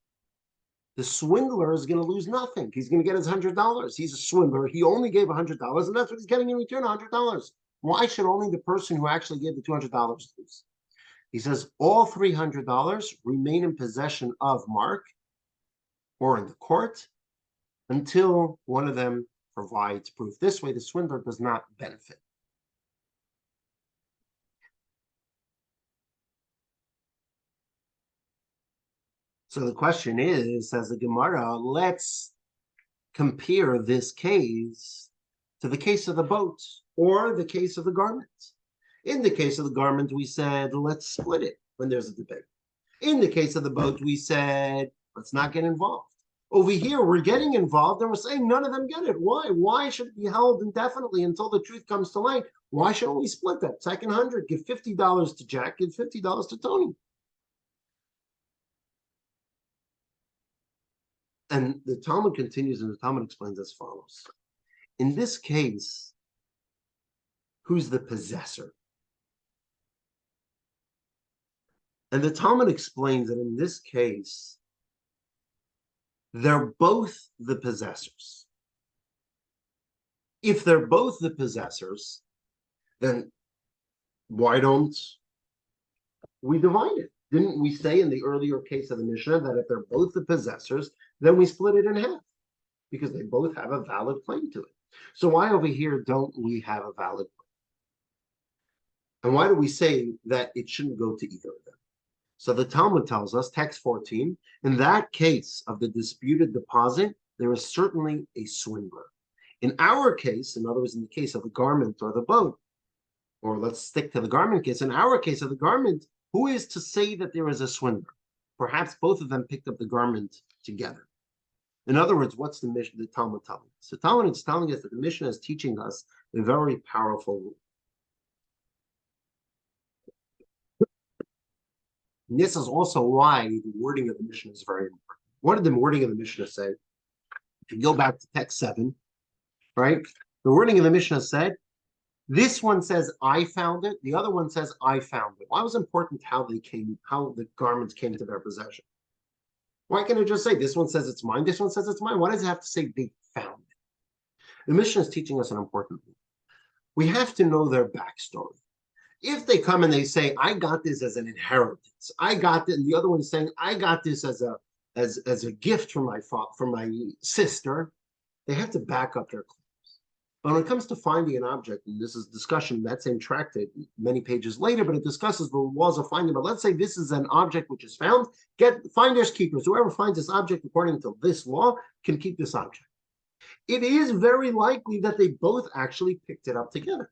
Speaker 1: the swindler is going to lose nothing. He's going to get his $100. He's a swindler. He only gave $100, and that's what he's getting in return, $100. Why should only the person who actually gave the $200 lose? He says all $300 remain in possession of Mark or in the court until one of them provides proof. This way, the swindler does not benefit. So the question is, says the Gemara, let's compare this case to the case of the boat or the case of the garment. In the case of the garment, we said, let's split it when there's a debate. In the case of the boat, we said, let's not get involved. Over here, we're getting involved, and we're saying none of them get it. Why? Why should it be held indefinitely until the truth comes to light? Why shouldn't we split that? Second 100, give $50 to Jack, give $50 to Tony. And the Talmud continues, and the Talmud explains as follows. In this case, who's the possessor? And the Talmud explains that in this case, they're both the possessors. If they're both the possessors, then why don't we divide it? Didn't we say in the earlier case of the Mishnah that if they're both the possessors, then we split it in half? Because they both have a valid claim to it. So why over here don't we have a valid claim? And why do we say that it shouldn't go to either of them? So the Talmud tells us, text 14, in that case of the disputed deposit, there is certainly a swindler. In our case, in other words, in the case of the garment or the boat, or let's stick to the garment case, in our case of the garment, who is to say that there is a swindler? Perhaps both of them picked up the garment together. In other words, what's the Mishnah, the Talmud telling us? The Talmud is telling us that the Mishnah is teaching us a very powerful rule. And this is also why the wording of the Mishnah is very important. What did the wording of the Mishnah say? If you go back to text 7, right? The wording of the Mishnah said, this one says, I found it. The other one says, I found it. Why was it important how the garments came to their possession? Why can't it just say, this one says it's mine, this one says it's mine? Why does it have to say they found it? The Mishnah is teaching us an important thing. We have to know their backstory. If they come and they say, I got this as an inheritance, I got it, and the other one is saying, I got this as a gift from my sister, they have to back up their claims. But when it comes to finding an object, and this is discussion, that same tractate many pages later, but it discusses the laws of finding. But let's say this is an object which is found, finders keepers. Whoever finds this object according to this law can keep this object. It is very likely that they both actually picked it up together.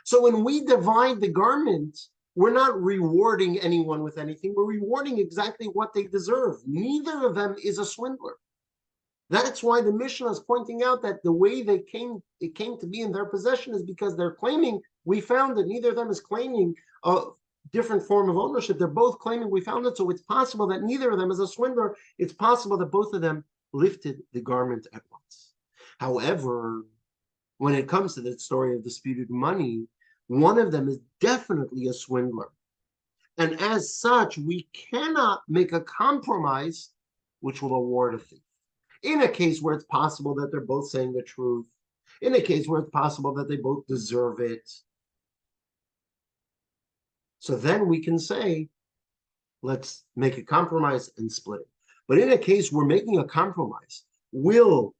Speaker 1: So when we divide the garment, we're not rewarding anyone with anything. We're rewarding exactly what they deserve. Neither of them is a swindler. That's why the Mishnah is pointing out that the way it came to be in their possession is because they're claiming we found it. Neither of them is claiming a different form of ownership. They're both claiming we found it. So it's possible that neither of them is a swindler. It's possible that both of them lifted the garment at once. However, when it comes to the story of disputed money, one of them is definitely a swindler. And as such, we cannot make a compromise which will award a thief. In a case where it's possible that they're both saying the truth, in a case where it's possible that they both deserve it. So then we can say, let's make a compromise and split it. But in a case we're making a compromise, will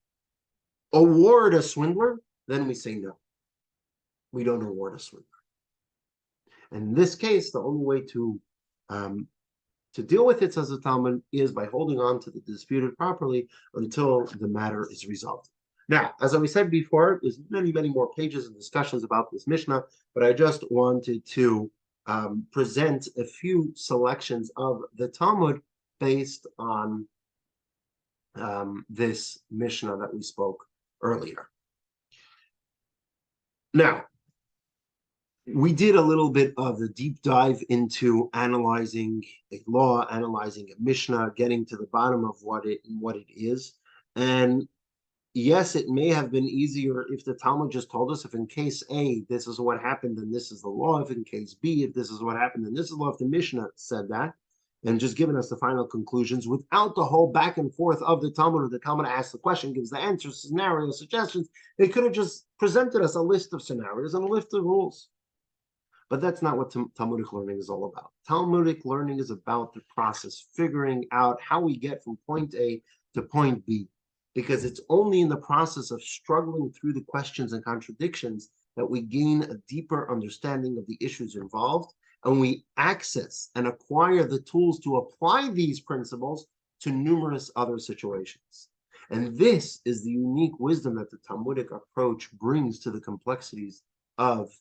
Speaker 1: award a swindler, then we say no. We don't award a swindler. And in this case, the only way to deal with it, says the Talmud, is by holding on to the disputed properly until the matter is resolved. Now, as we said before, there's many, many more pages and discussions about this Mishnah, but I just wanted to present a few selections of the Talmud based on this Mishnah that we spoke earlier. Now, we did a little bit of the deep dive into analyzing a law, analyzing a Mishnah, getting to the bottom of what it is. And yes, it may have been easier if the Talmud just told us if in case A, this is what happened, then this is the law. If in case B, if this is what happened, then this is the law. If the Mishnah said that, and just given us the final conclusions without the whole back and forth of the Talmud, or the Talmud asks the question, gives the answers, scenarios, suggestions, they could have just presented us a list of scenarios and a list of rules. But that's not what Talmudic learning is all about. Talmudic learning is about the process, figuring out how we get from point A to point B, because it's only in the process of struggling through the questions and contradictions that we gain a deeper understanding of the issues involved, and we access and acquire the tools to apply these principles to numerous other situations. And this is the unique wisdom that the Talmudic approach brings to the complexities of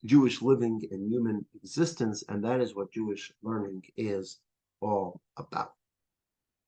Speaker 1: Jewish living and human existence, and that is what Jewish learning is all about.